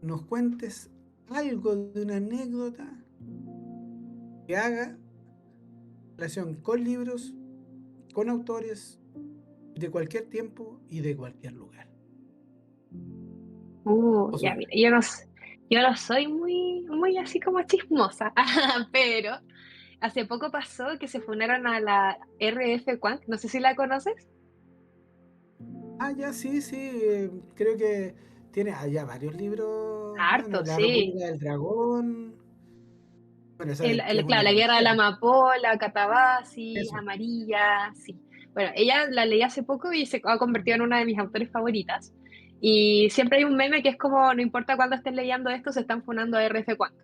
[SPEAKER 1] nos cuentes algo de una anécdota que haga relación con libros, con autores de cualquier tiempo y de cualquier lugar. O
[SPEAKER 2] ya,
[SPEAKER 1] zona.
[SPEAKER 2] mira, yo no soy muy así como chismosa, pero hace poco pasó que se funaron a la RF Quank, no sé si la conoces.
[SPEAKER 1] Ah, ya, sí, sí. Creo que tiene allá varios libros. Bueno,
[SPEAKER 2] Harto,
[SPEAKER 1] La
[SPEAKER 2] sí.
[SPEAKER 1] República del Dragón. Bueno, esa que es
[SPEAKER 2] Claro,
[SPEAKER 1] muy
[SPEAKER 2] la guerra de la
[SPEAKER 1] conocida.
[SPEAKER 2] amapola, Catabasis,
[SPEAKER 1] Eso.
[SPEAKER 2] Amarilla, sí. Bueno, ella la leí hace poco y se ha convertido en una de mis autores favoritas. Y siempre hay un meme que es como, no importa cuándo estés leyendo esto, se están funando a RF Quank.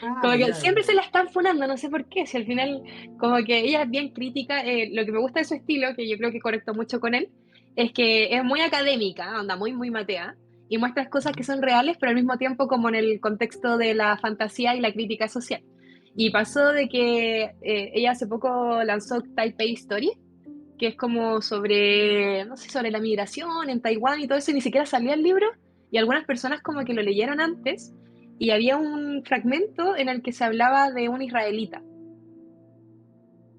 [SPEAKER 1] Ah,
[SPEAKER 2] Como que
[SPEAKER 1] ya.
[SPEAKER 2] siempre se la están funando, no sé por qué, si al final como que ella es bien crítica, lo que me gusta de su estilo, que yo creo que conecto mucho con él, es que es muy académica, anda muy matea, y muestra cosas que
[SPEAKER 1] Ujú.
[SPEAKER 2] son reales, pero al mismo tiempo como en el contexto de la fantasía y la crítica social. Y pasó de que ella hace poco lanzó Taipei Story, que es como sobre, no sé, sobre la migración en Taiwán y todo eso, y ni siquiera salió el libro, y algunas personas como que lo leyeron antes, y había un fragmento en el que se hablaba de un israelita.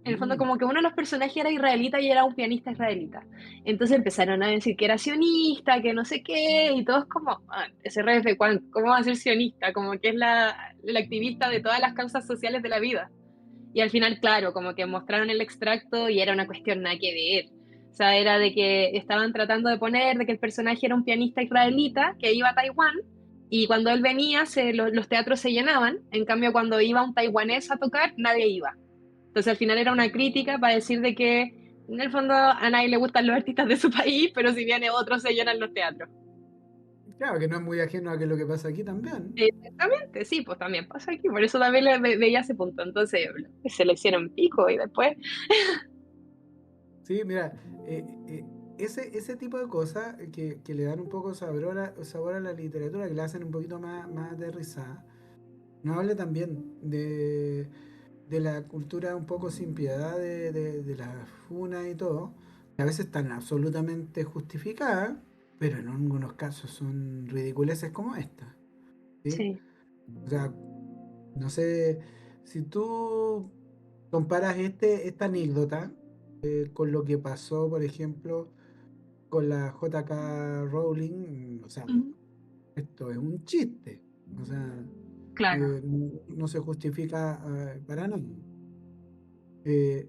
[SPEAKER 2] En el fondo,
[SPEAKER 1] Mm.
[SPEAKER 2] como que uno de los personajes era israelita y era un pianista israelita. Entonces empezaron a decir que era sionista, que no sé qué, y todos como, ah, ese RF, ¿cómo va a ser sionista? Como que es la activista de todas las causas sociales de la vida. Y al final, claro, como que mostraron el extracto y era una cuestión nada que ver. O sea, era de que estaban tratando de poner de que el personaje era un pianista israelita que iba a Taiwán y cuando él venía los teatros se llenaban, en cambio cuando iba un taiwanés a tocar nadie iba. Entonces al final era una crítica para decir de que en el fondo a nadie le gustan los artistas de su país, pero si viene otro se llenan los teatros.
[SPEAKER 1] Claro, que no es muy ajeno a que lo que pasa aquí también.
[SPEAKER 2] Exactamente, sí, pues también pasa aquí, por eso también veía ese punto. Entonces se le hicieron pico y después...
[SPEAKER 1] Sí, mira, ese tipo de cosas que le dan un poco sabor a la literatura, que la hacen un poquito más aterrizada. nos habla también de la cultura un poco sin piedad de la funa y todo, que a veces están absolutamente justificadas, pero en algunos casos son ridiculeces como esta, ¿sí?
[SPEAKER 2] Sí.
[SPEAKER 1] O sea, no sé, si tú comparas esta anécdota con lo que pasó, por ejemplo, con la J.K. Rowling, o sea,
[SPEAKER 2] Ujú.
[SPEAKER 1] esto es un chiste, o sea,
[SPEAKER 2] Claro.
[SPEAKER 1] no se justifica para nada. Eh,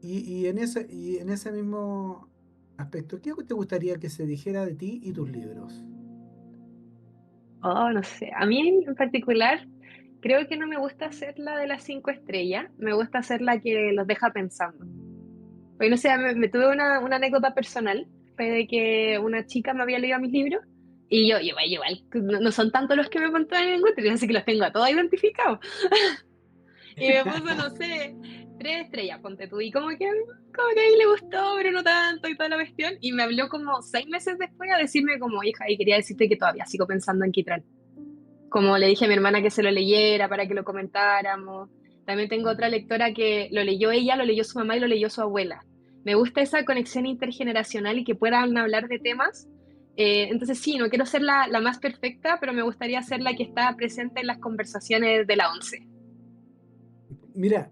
[SPEAKER 1] y en ese mismo aspecto, ¿qué te gustaría que se dijera de ti y tus libros?
[SPEAKER 2] Oh, no sé. A mí en particular, creo que no me gusta ser la de las 5 estrellas, me gusta ser la que los deja pensando. Porque no sé, me tuve una anécdota personal, fue de que una chica me había leído mis libros y yo igual, no son tantos los que me contaban en encuentro, así que los tengo a todos identificados. Y me puso, no sé, 3 estrellas, ponte tú. Y como que a mí le gustó, pero no tanto y toda la cuestión. Y me habló como 6 meses después a decirme como, hija, y quería decirte que todavía sigo pensando en Kitran. Como le dije a mi hermana que se lo leyera para que lo comentáramos. También tengo otra lectora que lo leyó ella, lo leyó su mamá y lo leyó su abuela. Me gusta esa conexión intergeneracional y que puedan hablar de temas. Entonces sí, no quiero ser la más perfecta, pero me gustaría ser la que está presente en las conversaciones de la 11.
[SPEAKER 1] Mira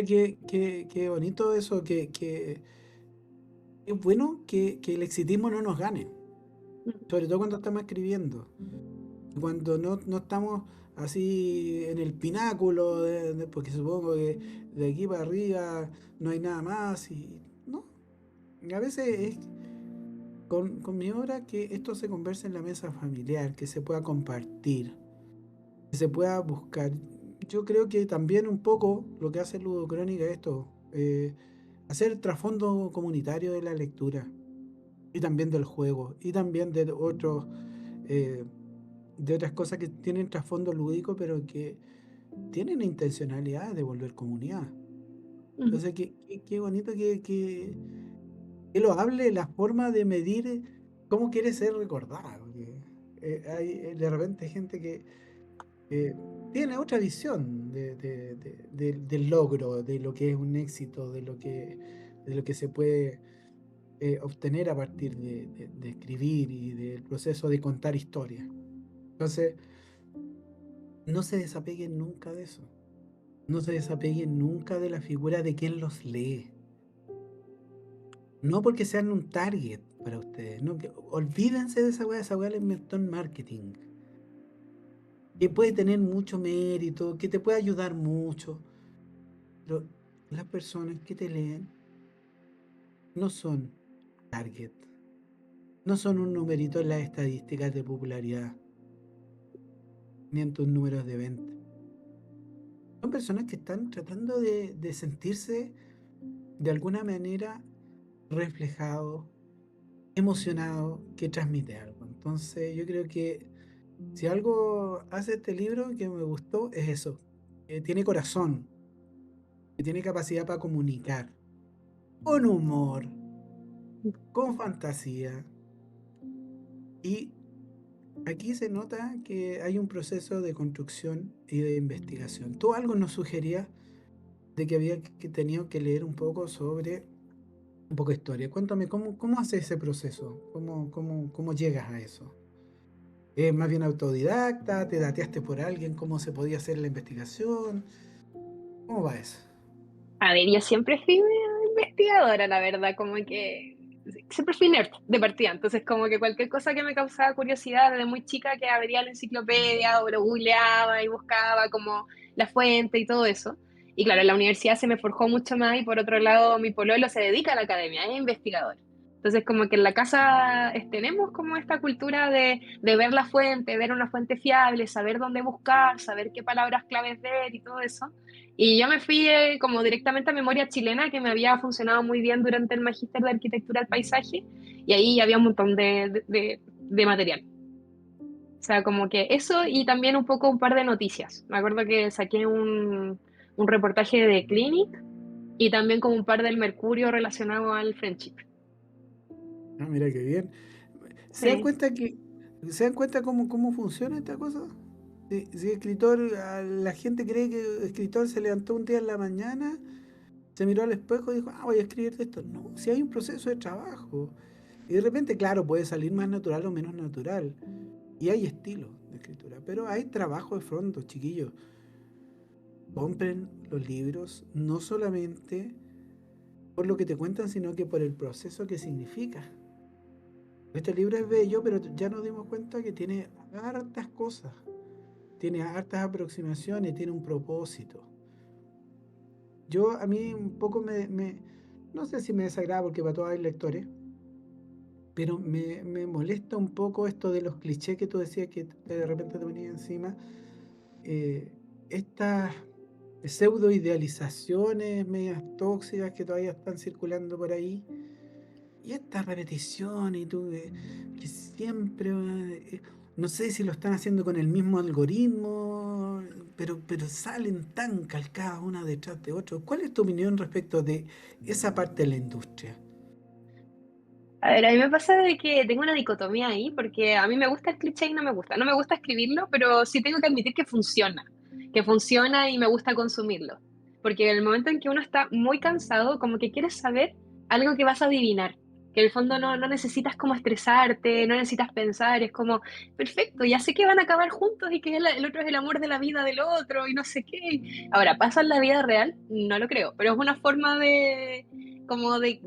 [SPEAKER 1] qué bonito eso, que es bueno que el exitismo no nos gane, sobre todo cuando estamos escribiendo, cuando no estamos así en el pináculo, porque supongo que de aquí para arriba no hay nada más, y no, a veces es con mi obra que esto se converse en la mesa familiar, que se pueda compartir, que se pueda buscar. Yo creo que también un poco lo que hace Ludocrónica es esto, hacer trasfondo comunitario de la lectura y también del juego y también eh, de otras cosas que tienen trasfondo lúdico pero que tienen intencionalidad de volver comunidad.
[SPEAKER 2] Ujú.
[SPEAKER 1] Entonces, qué bonito que lo hable la forma de medir cómo quiere ser recordada. Porque, hay de repente gente que eh, tiene otra visión del logro, de lo que es un éxito, de lo que se puede obtener a partir de escribir y del proceso de contar historias. Entonces, no se desapeguen nunca de eso. No se desapeguen nunca de la figura de quien los lee. No porque sean un target para ustedes. No, olvídense de esa weá la inventó en marketing. Que puede tener mucho mérito, que te puede ayudar mucho. Pero las personas que te leen no son target. No son un numerito en las estadísticas de popularidad, ni en tus números de venta. Son personas que están tratando de sentirse de alguna manera reflejados, emocionados, que transmite algo. Entonces yo creo que si algo hace este libro que me gustó es eso, que tiene corazón, que tiene capacidad para comunicar, con humor, con fantasía. Y aquí se nota que hay un proceso de construcción y de investigación. Tú algo nos sugerías de que había que tenido que leer un poco sobre un poco de historia. Cuéntame, ¿cómo haces ese proceso? ¿Cómo llegas a eso? ¿Es más bien autodidacta? ¿Te dateaste por alguien? ¿Cómo se podía hacer la investigación? ¿Cómo va eso?
[SPEAKER 2] A ver, yo siempre fui una investigadora, la verdad, como que siempre fui nerd de partida, entonces como que cualquier cosa que me causaba curiosidad desde muy chica que abría la enciclopedia o lo googleaba y buscaba como la fuente y todo eso. Y claro, en la universidad se me forjó mucho más y por otro lado mi pololo se dedica a la academia, es investigador. Entonces como que en la casa tenemos como esta cultura de ver la fuente, ver una fuente fiable, saber dónde buscar, saber qué palabras claves ver y todo eso. Y yo me fui como directamente a memoria chilena, que me había funcionado muy bien durante el magíster de arquitectura del paisaje, y ahí había un montón de material. O sea, como que eso y también un poco un par de noticias. Me acuerdo que saqué un reportaje de Clinic y también como un par del Mercurio relacionado al friendship.
[SPEAKER 1] Ah, mira qué bien. ¿Se dan
[SPEAKER 2] Sí.
[SPEAKER 1] cuenta ¿se dan cuenta cómo funciona esta cosa? Si escritor, la gente cree que el escritor se levantó un día en la mañana, se miró al espejo y dijo, voy a escribir de esto. No, si hay un proceso de trabajo. Y de repente, claro, puede salir más natural o menos natural. Y hay estilos de escritura, pero hay trabajo de fondo, chiquillos. Compren los libros, no solamente por lo que te cuentan, sino que por el proceso que significa. Este libro es bello, pero ya nos dimos cuenta que tiene hartas cosas, tiene hartas aproximaciones, tiene un propósito. A mí un poco no sé si me desagrada porque para todos hay lectores, pero me molesta un poco esto de los clichés que tú decías que de repente te venía encima. Estas pseudo idealizaciones medias tóxicas que todavía están circulando por ahí. Y esta repetición y tú que siempre, no sé si lo están haciendo con el mismo algoritmo, pero salen tan calcadas una detrás de otra. ¿Cuál es tu opinión respecto de esa parte de la industria?
[SPEAKER 2] A ver, a mí me pasa de que tengo una dicotomía ahí, porque a mí me gusta el cliché y no me gusta. No me gusta escribirlo, pero sí tengo que admitir que funciona y me gusta consumirlo. Porque en el momento en que uno está muy cansado, como que quieres saber algo que vas a adivinar, que en el fondo no necesitas como estresarte, no necesitas pensar, es como, perfecto, ya sé que van a acabar juntos y que el otro es el amor de la vida del otro y no sé qué. Ahora, ¿pasa en la vida real? No lo creo, pero es una forma de como de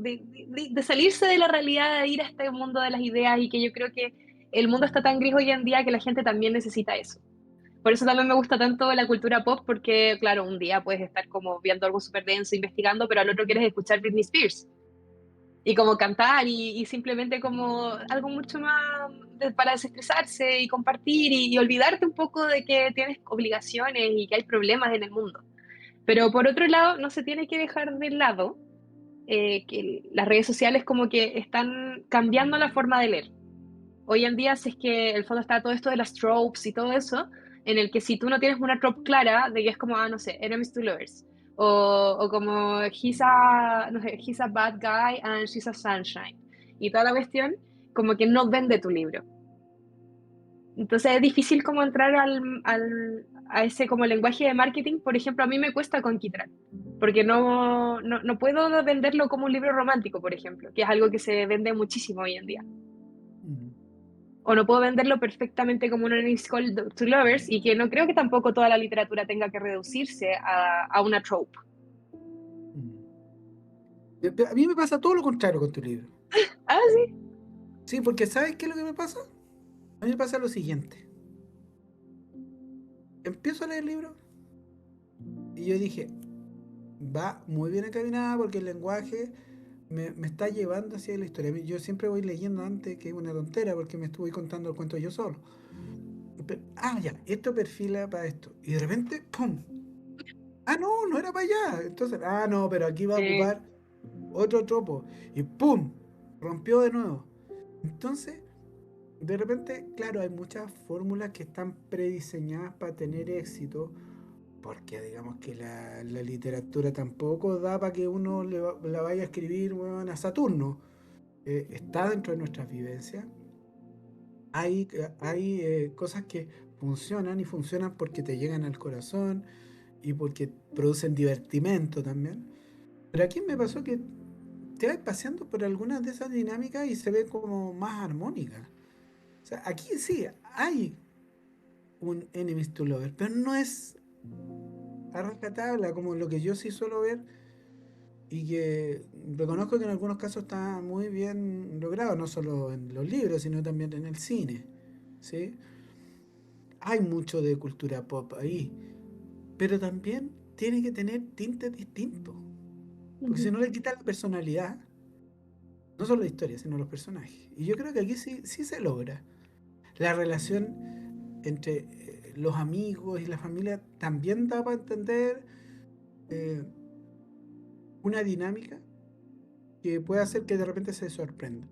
[SPEAKER 2] salirse de la realidad, de ir a este mundo de las ideas y que yo creo que el mundo está tan gris hoy en día que la gente también necesita eso. Por eso también me gusta tanto la cultura pop, porque claro, un día puedes estar como viendo algo súper denso, investigando, pero al otro quieres escuchar Britney Spears y como cantar y simplemente como algo mucho más para desestresarse y compartir y olvidarte un poco de que tienes obligaciones y que hay problemas en el mundo. Pero por otro lado, no se tiene que dejar de lado que las redes sociales como que están cambiando la forma de leer. Hoy en día, si es que el fondo está todo esto de las tropes y todo eso, en el que si tú no tienes una trope clara, de que es como, no sé, enemies to lovers, o como no sé, he's a bad guy and she's a sunshine, y toda la cuestión, como que no vende tu libro. Entonces es difícil como entrar a ese como lenguaje de marketing. Por ejemplo, a mí me cuesta con Kitran, porque no puedo venderlo como un libro romántico, por ejemplo, que es algo que se vende muchísimo hoy en día.
[SPEAKER 1] Mm,
[SPEAKER 2] O no puedo venderlo perfectamente como un Enemies Call to Lovers y que no creo que tampoco toda la literatura tenga que reducirse a una trope.
[SPEAKER 1] mm. A mí me pasa todo lo contrario con tu libro.
[SPEAKER 2] Ah, sí.
[SPEAKER 1] Sí, porque ¿sabes qué es lo que me pasa? A mí me pasa lo siguiente. Empiezo a leer el libro y yo dije, va muy bien encaminada porque el lenguaje me está llevando hacia la historia. Yo siempre voy leyendo antes, que es una tontera, porque me estuve contando el cuento yo solo. Ya, esto perfila para esto. Y de repente, ¡pum! No, no era para allá. Entonces, no, pero aquí va a
[SPEAKER 2] Sí.
[SPEAKER 1] ocupar otro tropo. Y ¡pum! Rompió de nuevo. Entonces, de repente, claro, hay muchas fórmulas que están prediseñadas para tener éxito, porque digamos que la literatura tampoco da para que uno la vaya a escribir, weón, a Saturno. Está dentro de nuestras vivencias. Hay cosas que funcionan y funcionan porque te llegan al corazón y porque producen divertimento también. Pero aquí me pasó que te vas paseando por algunas de esas dinámicas y se ve como más armónica. O sea, aquí sí hay un enemies to lover, pero no es a rajatabla como lo que yo sí suelo ver y que reconozco que en algunos casos está muy bien logrado, no solo en los libros, sino también en el cine. ¿Sí? Hay mucho de cultura pop ahí, pero también tiene que tener tintes distintos, porque si
[SPEAKER 2] Ujú.
[SPEAKER 1] no le quita la personalidad, no solo la historia, sino los personajes. Y yo creo que aquí sí se logra. La relación entre los amigos y la familia también da para entender eh, una dinámica que puede hacer que de repente se sorprenda.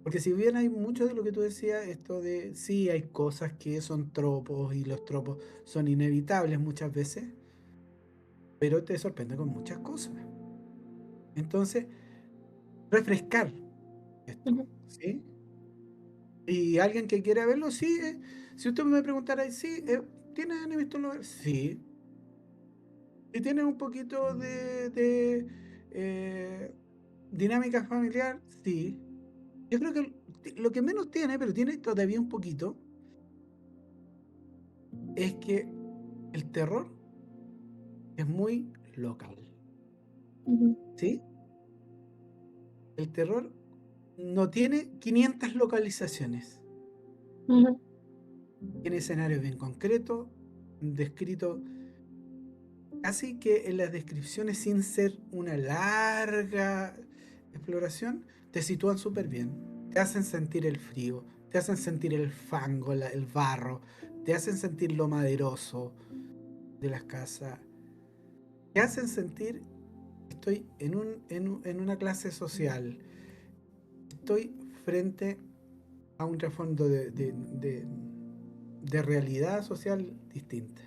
[SPEAKER 1] Porque si bien hay mucho de lo que tú decías, esto de sí hay cosas que son tropos y los tropos son inevitables muchas veces, pero te sorprende con muchas cosas. Entonces, refrescar esto,
[SPEAKER 2] Ujú.
[SPEAKER 1] ¿sí? Y alguien que quiera verlo, sí, Si usted me preguntara, sí, ¿tienes enemies to lovers? Sí. ¿Y tienes un poquito de dinámica familiar? Sí. Yo creo que lo que menos tiene, pero tiene todavía un poquito, es que el terror es muy local,
[SPEAKER 2] Ujú,
[SPEAKER 1] ¿sí? El terror no tiene 500 localizaciones.
[SPEAKER 2] ujú,
[SPEAKER 1] Tiene escenarios bien concretos, descritos casi que en las descripciones sin ser una larga exploración, te sitúan súper bien. Te hacen sentir el frío, te hacen sentir el fango, el barro, te hacen sentir lo maderoso de las casas, te hacen sentir que estoy en una clase social, estoy frente a un trasfondo de realidad social distinta.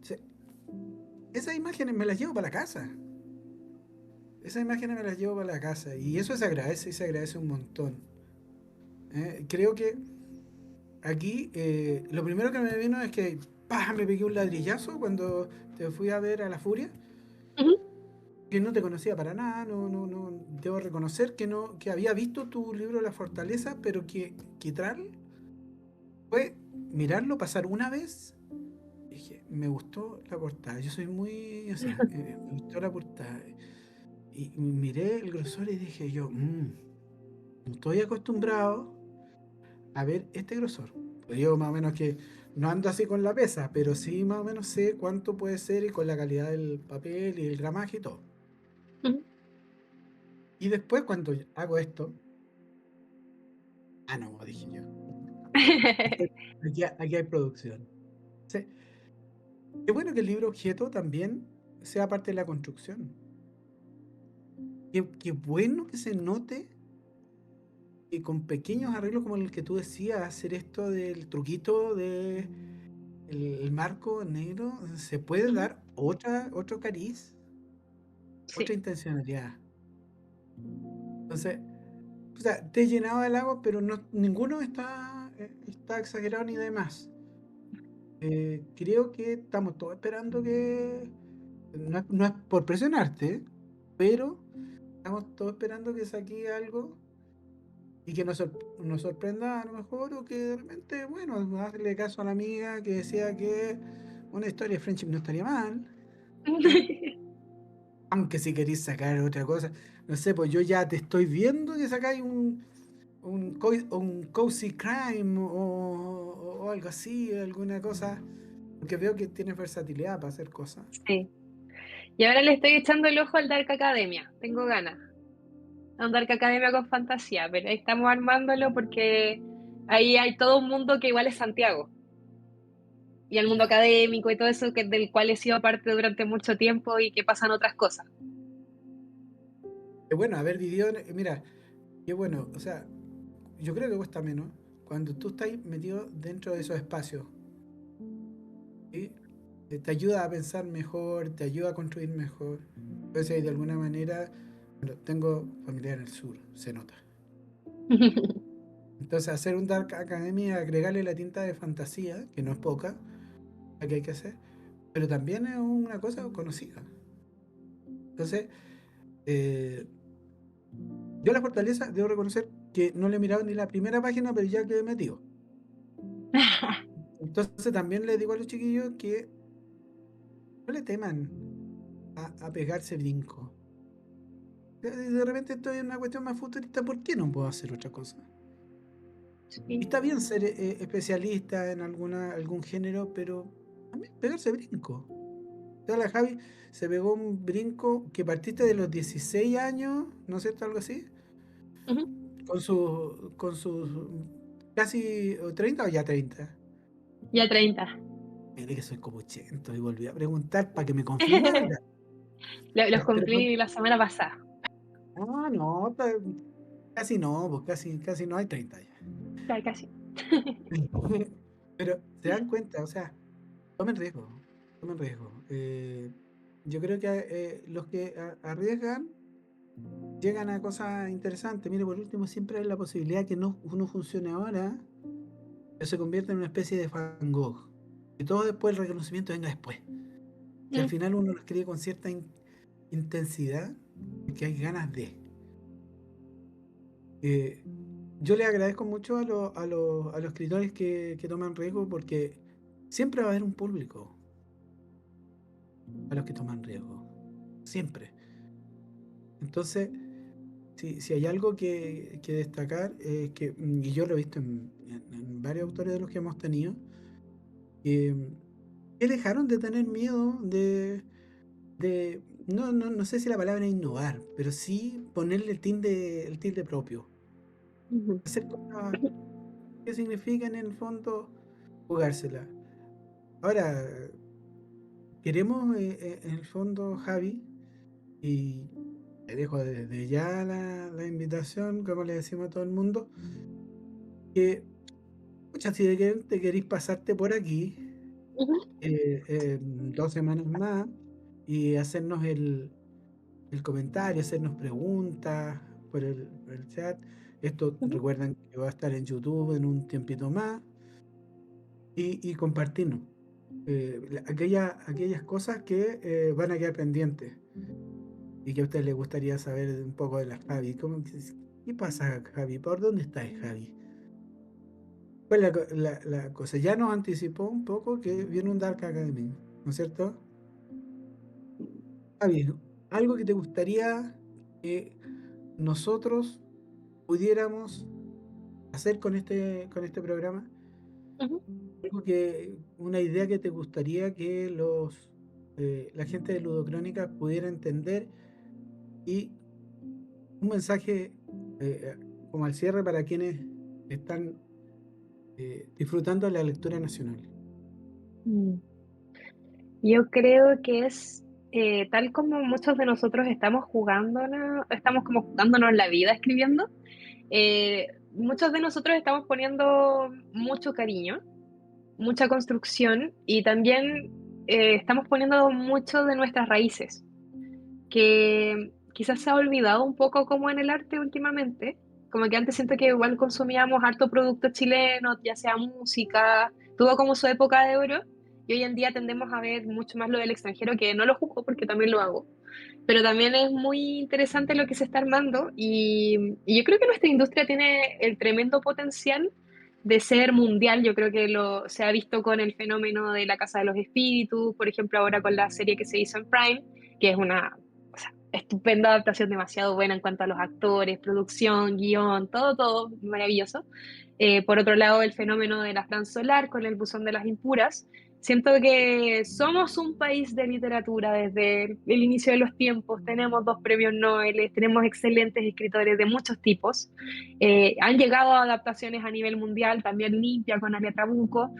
[SPEAKER 1] O sea, esas imágenes me las llevo para la casa. Esas imágenes me las llevo para la casa y eso se agradece y se agradece un montón. Creo que aquí lo primero que me vino es que ¡pah! Me pegué un ladrillazo cuando te fui a ver a La Furia,
[SPEAKER 2] ujú.
[SPEAKER 1] que no te conocía para nada, no, debo reconocer que no, que había visto tu libro La Fortaleza, pero que Kitral fue mirarlo pasar una vez. Dije, me gustó la portada, yo soy muy así, me gustó la portada. Y miré el grosor y dije yo, no estoy acostumbrado a ver este grosor. Pues yo más o menos que no ando así con la pesa, pero sí más o menos sé cuánto puede ser y con la calidad del papel y el gramaje y todo.
[SPEAKER 2] Ujú.
[SPEAKER 1] Y después cuando hago esto, no, dije yo, aquí hay producción. Sí, qué bueno que el libro objeto también sea parte de la construcción. Qué bueno que se note que con pequeños arreglos como el que tú decías, hacer esto del truquito de el marco negro, se puede
[SPEAKER 2] Ujú.
[SPEAKER 1] dar otro cariz, otra
[SPEAKER 2] Sí,
[SPEAKER 1] intencionalidad. Entonces, o sea, te he llenado de agua, pero no, ninguno está exagerado ni de más. Creo que estamos todos esperando que, no es por presionarte, pero estamos todos esperando que saque algo y que nos sorprenda a lo mejor, o que de repente, bueno, hazle caso a la amiga que decía que una historia de friendship no estaría mal. ¿Eh? Aunque si queréis sacar otra cosa, no sé, pues yo ya te estoy viendo que sacáis un cozy crime o algo así, alguna cosa, porque veo que tienes versatilidad para hacer cosas.
[SPEAKER 2] sí. Y ahora le estoy echando el ojo al Dark Academia. Tengo ganas. A un Dark Academia con fantasía, pero ahí estamos armándolo porque ahí hay todo un mundo que igual es Santiago. Y el mundo
[SPEAKER 1] Mira,
[SPEAKER 2] académico y todo eso que, del cual he sido parte durante mucho tiempo y que pasan otras cosas.
[SPEAKER 1] qué bueno haber vivido, mira, qué bueno, o sea, yo creo que cuesta menos cuando tú estás metido dentro de esos espacios, ¿sí? Te ayuda a pensar mejor, te ayuda a construir mejor. Entonces, de alguna manera, bueno, tengo familia en el sur, se nota. Entonces, hacer un Dark Academy, agregarle la tinta de fantasía, que no es poca, la que hay que hacer, pero también es una cosa conocida. Entonces, eh, yo a la fortaleza debo reconocer que no le he mirado ni la primera página, pero ya quedé metido. Entonces, también le digo a los chiquillos que no le teman a pegarse brinco. De repente estoy en una cuestión más futurista, ¿por qué no puedo hacer otra cosa? Y
[SPEAKER 2] Sí.
[SPEAKER 1] está bien ser especialista en algún género, pero también pegarse brinco. O sea, la Javi se pegó un brinco que partiste de los 16 años, ¿no es cierto? Algo así.
[SPEAKER 2] Ujú.
[SPEAKER 1] Con sus casi 30 o ya 30.
[SPEAKER 2] Ya 30.
[SPEAKER 1] Mire que soy como 80 y volví a preguntar para que me confirmara.
[SPEAKER 2] Los
[SPEAKER 1] Ya, pero
[SPEAKER 2] cumplí la semana pasada.
[SPEAKER 1] no, casi no, pues casi no hay 30 ya.
[SPEAKER 2] Ya casi.
[SPEAKER 1] Pero se dan cuenta, o sea, tomen riesgo, tomen riesgo. Yo creo que los que arriesgan llegan a cosas interesantes. Mire, por último, siempre hay la posibilidad que no funcione ahora, pero se convierte en una especie de Van Gogh. Y todo después, el reconocimiento venga después. Que al
[SPEAKER 2] Mm,
[SPEAKER 1] final uno lo escribe con cierta intensidad, que hay ganas de. Eh, yo le agradezco mucho a los escritores que toman riesgo porque siempre va a haber un público a los que toman riesgo. Siempre. Entonces, si hay algo que destacar, es que, y yo lo he visto en varios autores de los que hemos tenido, que, que dejaron de tener miedo no sé si la palabra es innovar, pero sí ponerle el tilde propio.
[SPEAKER 2] ujú,
[SPEAKER 1] Hacer cosas que significan en el fondo jugársela. Ahora, queremos en el fondo, Javi, y te dejo desde ya la invitación, como le decimos a todo el mundo, que, pucha, si te queréis pasarte por aquí
[SPEAKER 2] ujú,
[SPEAKER 1] 2 semanas más y hacernos el comentario, hacernos preguntas por el chat. Esto
[SPEAKER 2] ujú,
[SPEAKER 1] recuerden que va a estar en YouTube en un tiempito más y compartirnos aquellas cosas que van a quedar pendientes y que a ustedes les gustaría saber un poco de la Javi. ¿Qué pasa, Javi? ¿Por dónde está Javi? Pues la cosa ya nos anticipó un poco que viene un Dark Academy, ¿no es cierto? Javi, algo que te gustaría que nosotros pudiéramos hacer con este programa,
[SPEAKER 2] ujú.
[SPEAKER 1] una idea que te gustaría que la gente de Ludocrónica pudiera entender y un mensaje eh, como al cierre para quienes están disfrutando de la lectura nacional.
[SPEAKER 2] Mm. Yo creo que es tal como muchos de nosotros estamos como jugándonos la vida escribiendo. Muchos de nosotros estamos poniendo mucho cariño, mucha construcción y también estamos poniendo mucho de nuestras raíces, que quizás se ha olvidado un poco como en el arte últimamente, como que antes siento que igual consumíamos harto producto chileno, ya sea música, tuvo como su época de oro, y hoy en día tendemos a ver mucho más lo del extranjero, que no lo juzgo porque también lo hago, pero también es muy interesante lo que se está armando y yo creo que nuestra industria tiene el tremendo potencial de ser mundial. Yo creo que se ha visto con el fenómeno de La Casa de los Espíritus, por ejemplo, ahora con la serie que se hizo en Prime, que es una, o sea, estupenda adaptación, demasiado buena en cuanto a los actores, producción, guión, todo, todo maravilloso. Por otro lado, el fenómeno de la Fran Solar con el Buzón de las Impuras. Siento que somos un país de literatura desde el inicio de los tiempos. Tenemos 2 premios Nobel, tenemos excelentes escritores de muchos tipos. Han llegado a adaptaciones a nivel mundial, también Limpia con Alia Trabuco,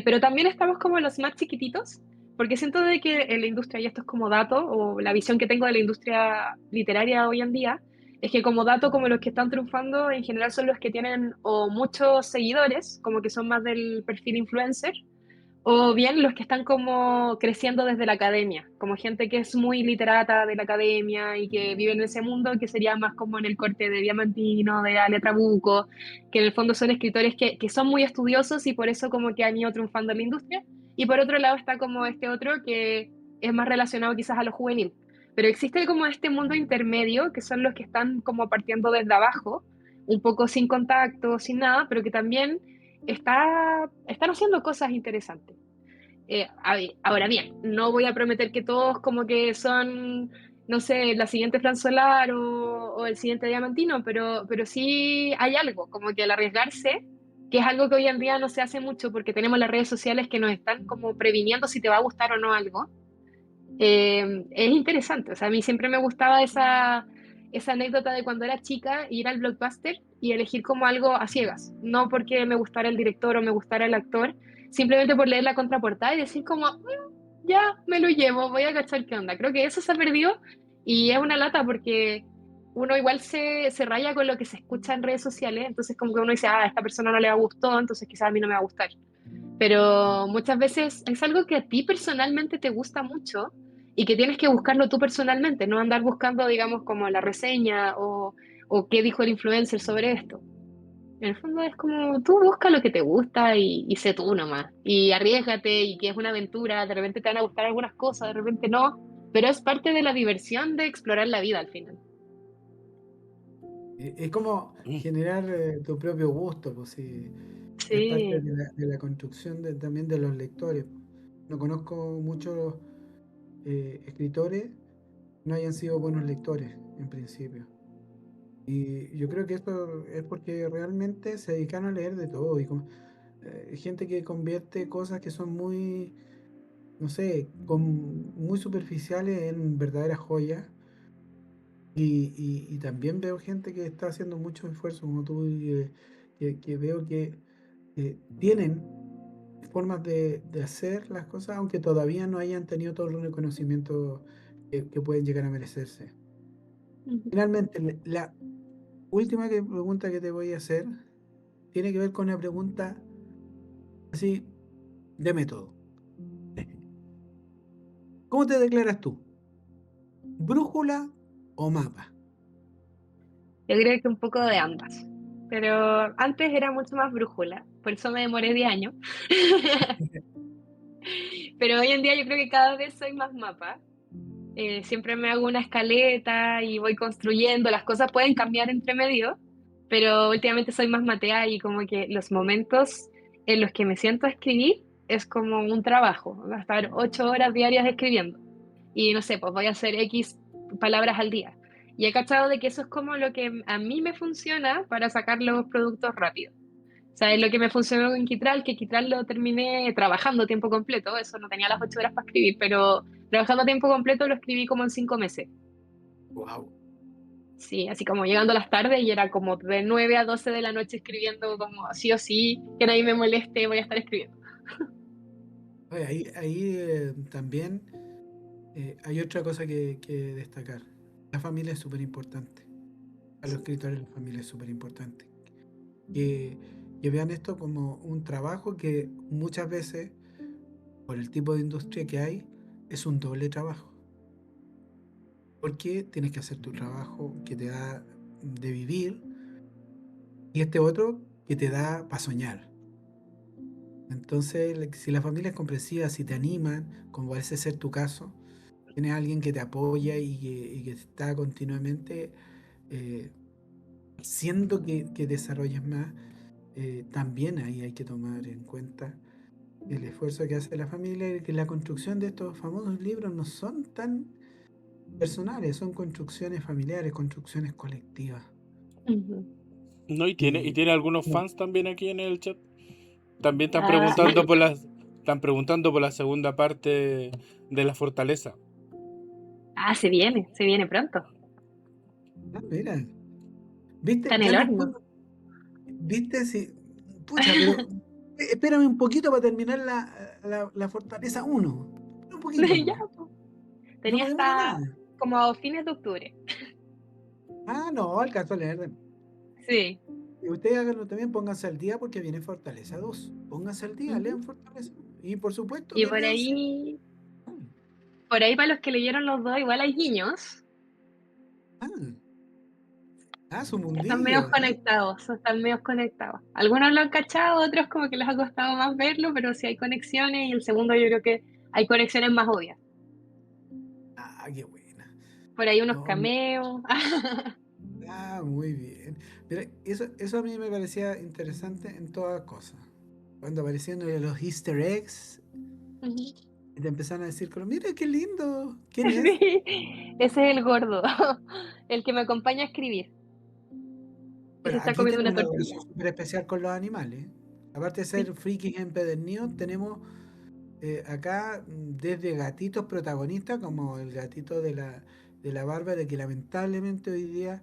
[SPEAKER 2] pero también estamos como los más chiquititos, porque siento de que en la industria, y esto es como dato, o la visión que tengo de la industria literaria hoy en día, es que como dato, como los que están triunfando en general son los que tienen o muchos seguidores, como que son más del perfil influencer, o bien los que están como creciendo desde la academia, como gente que es muy literata de la academia y que vive en ese mundo, que sería más como en el corte de Diamantino, de Ale Trabuco, que en el fondo son escritores que son muy estudiosos y por eso como que han ido triunfando en la industria. Y por otro lado está como este otro que es más relacionado quizás a lo juvenil. Pero existe como este mundo intermedio, que son los que están como partiendo desde abajo, un poco sin contacto, sin nada, pero que también están haciendo cosas interesantes. Ahora bien, no voy a prometer que todos como que son, no sé, la siguiente Fran Solar o el siguiente Diamantino, pero sí hay algo, como que al arriesgarse, que es algo que hoy en día no se hace mucho porque tenemos las redes sociales que nos están como previniendo si te va a gustar o no algo, es interesante. O sea, a mí siempre me gustaba esa anécdota de cuando era chica, ir al Blockbuster y elegir como algo a ciegas, no porque me gustara el director o me gustara el actor, simplemente por leer la contraportada y decir como, ya me lo llevo, voy a cachar qué onda". Creo que eso se ha perdido y es una lata porque uno igual se raya con lo que se escucha en redes sociales, entonces como que uno dice, a esta persona no le va a gustar, entonces quizás a mí no me va a gustar. Pero muchas veces es algo que a ti personalmente te gusta mucho y que tienes que buscarlo tú personalmente, no andar buscando, digamos, como la reseña o qué dijo el influencer sobre esto. En el fondo es como tú busca lo que te gusta y sé tú nomás. Y arriésgate y que es una aventura. De repente te van a gustar algunas cosas, de repente no. Pero es parte de la diversión de explorar la vida al final.
[SPEAKER 1] Es como
[SPEAKER 3] Mm.
[SPEAKER 1] generar tu propio gusto, pues sí, es parte
[SPEAKER 2] Sí.
[SPEAKER 1] de la construcción también de los lectores. No conozco muchos escritores que no hayan sido buenos lectores en principio. Y yo creo que esto es porque realmente se dedicaron a leer de todo. Gente que convierte cosas que son muy, no sé, muy superficiales en verdaderas joyas. Y también veo gente que está haciendo mucho esfuerzo, como tú, que veo que tienen formas de hacer las cosas, aunque todavía no hayan tenido todo el reconocimiento que pueden llegar a merecerse.
[SPEAKER 2] Ujú.
[SPEAKER 1] Finalmente, la última pregunta que te voy a hacer tiene que ver con una pregunta así de método. ¿Cómo te declaras tú? ¿Brújula o mapa?
[SPEAKER 2] Yo creo que un poco de ambas. Pero antes era mucho más brújula, por eso me demoré 10 años. Pero hoy en día yo creo que cada vez soy más mapa. Siempre me hago una escaleta y voy construyendo. Las cosas pueden cambiar entre medio, pero últimamente soy más matea y como que los momentos en los que me siento a escribir es como un trabajo. Voy a estar 8 horas diarias escribiendo. Y no sé, pues voy a hacer X palabras al día. Y he cachado de que eso es como lo que a mí me funciona para sacar los productos rápido. O sea, es lo que me funcionó en Kitral, que Kitral lo terminé trabajando a tiempo completo, eso no tenía las 8 horas para escribir, pero trabajando a tiempo completo lo escribí como en 5 meses.
[SPEAKER 1] Wow.
[SPEAKER 2] Sí, así como llegando a las tardes y era como de 9 a 12 de la noche escribiendo como sí o sí, que nadie me moleste, voy a estar escribiendo.
[SPEAKER 1] Ahí también hay otra cosa que destacar. La familia es súper importante. A los escritores la familia es súper importante. Que, que vean esto como un trabajo que muchas veces, por el tipo de industria que hay, es un doble trabajo. Porque tienes que hacer tu trabajo que te da de vivir y este otro que te da para soñar. Entonces, si la familia es comprensiva, si te animan, como parece ser tu caso, tienes alguien que te apoya y que está continuamente eh, haciendo que desarrolles más, también ahí hay que tomar en cuenta el esfuerzo que hace la familia y que la construcción de estos famosos libros no son tan personales, son construcciones familiares, construcciones colectivas.
[SPEAKER 2] Ujú.
[SPEAKER 3] No, y
[SPEAKER 1] Y
[SPEAKER 3] tiene algunos
[SPEAKER 1] no,
[SPEAKER 3] fans también aquí en el chat. También
[SPEAKER 2] Ah,
[SPEAKER 1] sí,
[SPEAKER 3] están preguntando por la segunda parte de la fortaleza.
[SPEAKER 2] ah, se viene pronto.
[SPEAKER 1] mira, viste,
[SPEAKER 2] Está en
[SPEAKER 1] ya
[SPEAKER 2] el
[SPEAKER 1] no
[SPEAKER 2] horno.
[SPEAKER 1] puedo, viste, si, pucha, pero espérame un poquito para terminar la Fortaleza 1. Un poquito
[SPEAKER 2] Ya,
[SPEAKER 1] nomás.
[SPEAKER 2] po.
[SPEAKER 1] No
[SPEAKER 2] Tenía
[SPEAKER 1] me demoro
[SPEAKER 2] hasta
[SPEAKER 1] nada.
[SPEAKER 2] como a fines de octubre.
[SPEAKER 1] Ah, no, alcanzó a leer.
[SPEAKER 2] Sí.
[SPEAKER 1] Y ustedes háganlo también, pónganse al día porque viene Fortaleza 2. Pónganse al día,
[SPEAKER 2] Ujú.
[SPEAKER 1] lean Fortaleza 1. Y por supuesto
[SPEAKER 2] Y
[SPEAKER 1] que léanse.
[SPEAKER 2] por ahí para los que leyeron los dos, igual hay guiños.
[SPEAKER 1] Ah, su
[SPEAKER 2] Están medios
[SPEAKER 1] mundillo. Ah,
[SPEAKER 2] conectados, están medios conectados. Algunos lo han cachado, otros como que les ha costado más verlo, pero sí hay conexiones y el segundo yo creo que hay conexiones más obvias.
[SPEAKER 1] qué buena.
[SPEAKER 2] Por ahí unos
[SPEAKER 1] No,
[SPEAKER 2] cameos.
[SPEAKER 1] muy bien. Mira, eso a mí me parecía interesante en todas cosas. Cuando aparecían los Easter eggs
[SPEAKER 2] Ujú.
[SPEAKER 1] y te empezaron a decir, pero mira qué lindo, ¿quién es?
[SPEAKER 2] Sí, ese es el gordo, el que me acompaña a escribir, que se
[SPEAKER 1] Bueno,
[SPEAKER 2] está
[SPEAKER 1] aquí
[SPEAKER 2] comiendo
[SPEAKER 1] tenemos
[SPEAKER 2] una
[SPEAKER 1] una
[SPEAKER 2] tortilla.
[SPEAKER 1] relación súper especial con los animales. Aparte de
[SPEAKER 2] Sí.
[SPEAKER 1] ser frikis empedernidos, tenemos acá desde gatitos protagonistas, como el gatito de la Bárbara, que lamentablemente hoy día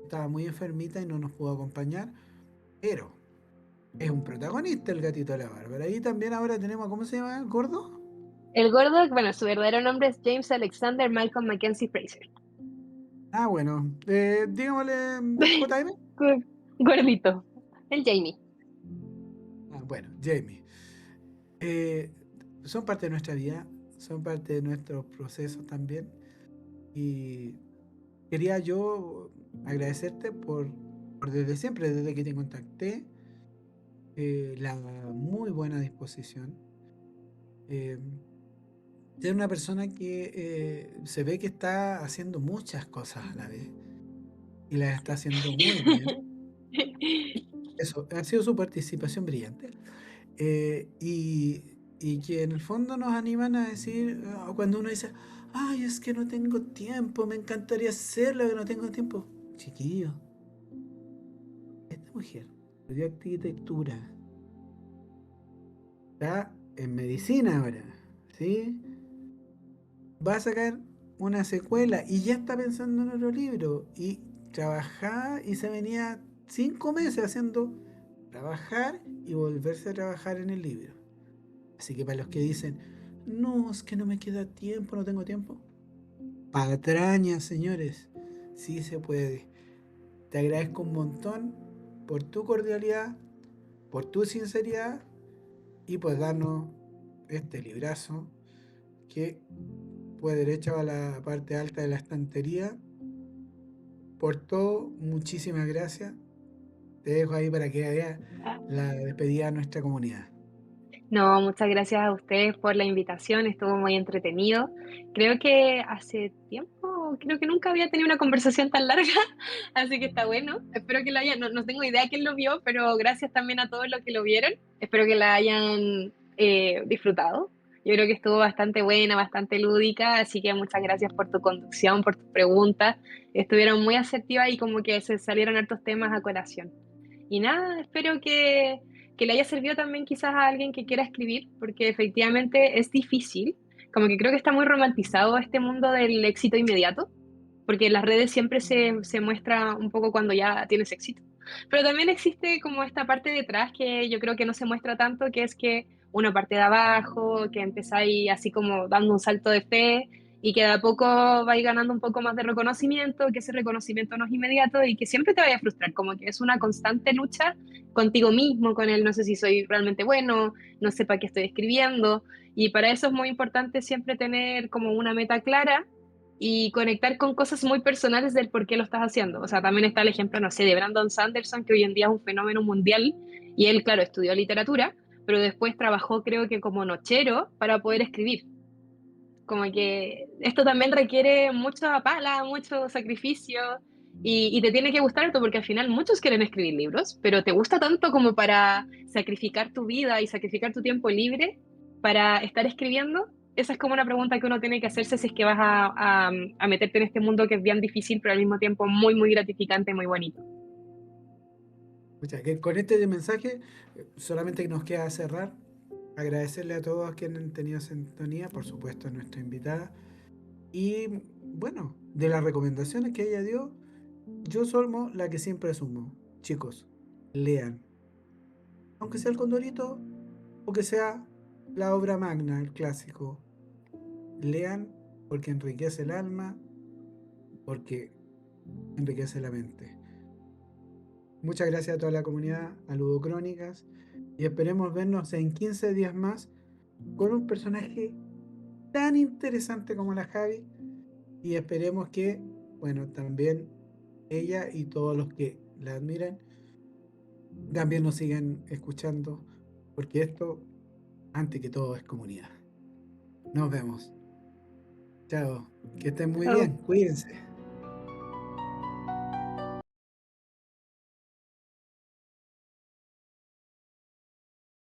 [SPEAKER 1] estaba muy enfermita y no nos pudo acompañar, pero es un protagonista el gatito de la Bárbara. Y también ahora tenemos, ¿cómo se llama? ¿Gordo?
[SPEAKER 2] El gordo, bueno, su verdadero nombre es James Alexander Malcolm Mackenzie Fraser.
[SPEAKER 1] Bueno, digámosle JM.
[SPEAKER 2] Gordito, el Jamie.
[SPEAKER 1] Bueno, Jamie. Eh, son parte de nuestra vida, son parte de nuestros procesos también. Y quería yo agradecerte por desde siempre, desde que te contacté, la muy buena disposición. Eh, Eres una persona que se ve que está haciendo muchas cosas a la vez y las está haciendo muy bien. Eso, ha sido su participación brillante. Y que en el fondo nos animan a decir, cuando uno dice, ay, es que no tengo tiempo, me encantaría hacerlo, pero no tengo tiempo. Chiquillo, esta mujer estudió arquitectura, está en medicina ahora, ¿sí? Va a sacar una secuela y ya está pensando en otro libro. Y trabajaba y se venía 5 meses haciendo trabajar y volverse a trabajar en el libro. Así que para los que dicen, no, es que no me queda tiempo, no tengo tiempo. Patrañas, señores. Sí se puede. Te agradezco un montón por tu cordialidad, por tu sinceridad y por darnos este librazo que fue derecho a la parte alta de la estantería. Por todo, muchísimas gracias. Te dejo ahí para que veas la despedida a nuestra comunidad.
[SPEAKER 2] No, muchas gracias a ustedes por la invitación, estuvo muy entretenido. Creo que hace tiempo, creo que nunca había tenido una conversación tan larga, así que está bueno. Espero que lo hayan, no tengo idea quién lo vio, pero gracias también a todos los que lo vieron. Espero que la hayan disfrutado. Yo creo que estuvo bastante buena, bastante lúdica, así que muchas gracias por tu conducción, por tus preguntas. Estuvieron muy asertivas y como que se salieron hartos temas a colación. Y nada, espero que le haya servido también quizás a alguien que quiera escribir, porque efectivamente es difícil. Como que creo que está muy romantizado este mundo del éxito inmediato, porque en las redes siempre se muestra un poco cuando ya tienes éxito. Pero también existe como esta parte detrás que yo creo que no se muestra tanto, que es que una parte de abajo, que empezáis así como dando un salto de fe y que de a poco vais ganando un poco más de reconocimiento, que ese reconocimiento no es inmediato y que siempre te vaya a frustrar, como que es una constante lucha contigo mismo, con el no sé si soy realmente bueno, no sé para qué estoy escribiendo, y para eso es muy importante siempre tener como una meta clara y conectar con cosas muy personales del por qué lo estás haciendo. O sea, también está el ejemplo, no sé, de Brandon Sanderson, que hoy en día es un fenómeno mundial, y él, claro, estudió literatura, pero después trabajó, creo que como nochero para poder escribir. Como que esto también requiere mucha pala, mucho sacrificio, y te tiene que gustar esto porque al final muchos quieren escribir libros, pero ¿te gusta tanto como para sacrificar tu vida y sacrificar tu tiempo libre para estar escribiendo? Esa es como una pregunta que uno tiene que hacerse si es que vas a meterte en este mundo que es bien difícil, pero al mismo tiempo muy, muy gratificante y muy bonito.
[SPEAKER 1] Muchas, que con este mensaje solamente nos queda cerrar. Agradecerle a todos quienes han tenido sintonía, por supuesto a nuestra invitada. Y bueno, de las recomendaciones que ella dio, yo soy la que siempre asumo. Chicos, lean. Aunque sea el Condorito o que sea la obra magna, el clásico. Lean porque enriquece el alma, porque enriquece la mente. Muchas gracias a toda la comunidad, a Ludocrónicas, y esperemos vernos en 15 días más con un personaje tan interesante como la Javi, y esperemos que, bueno, también ella y todos los que la admiran también nos sigan escuchando, porque esto, antes que todo, es comunidad. Nos vemos. Chao. Que estén muy
[SPEAKER 2] Chao.
[SPEAKER 1] bien. Cuídense.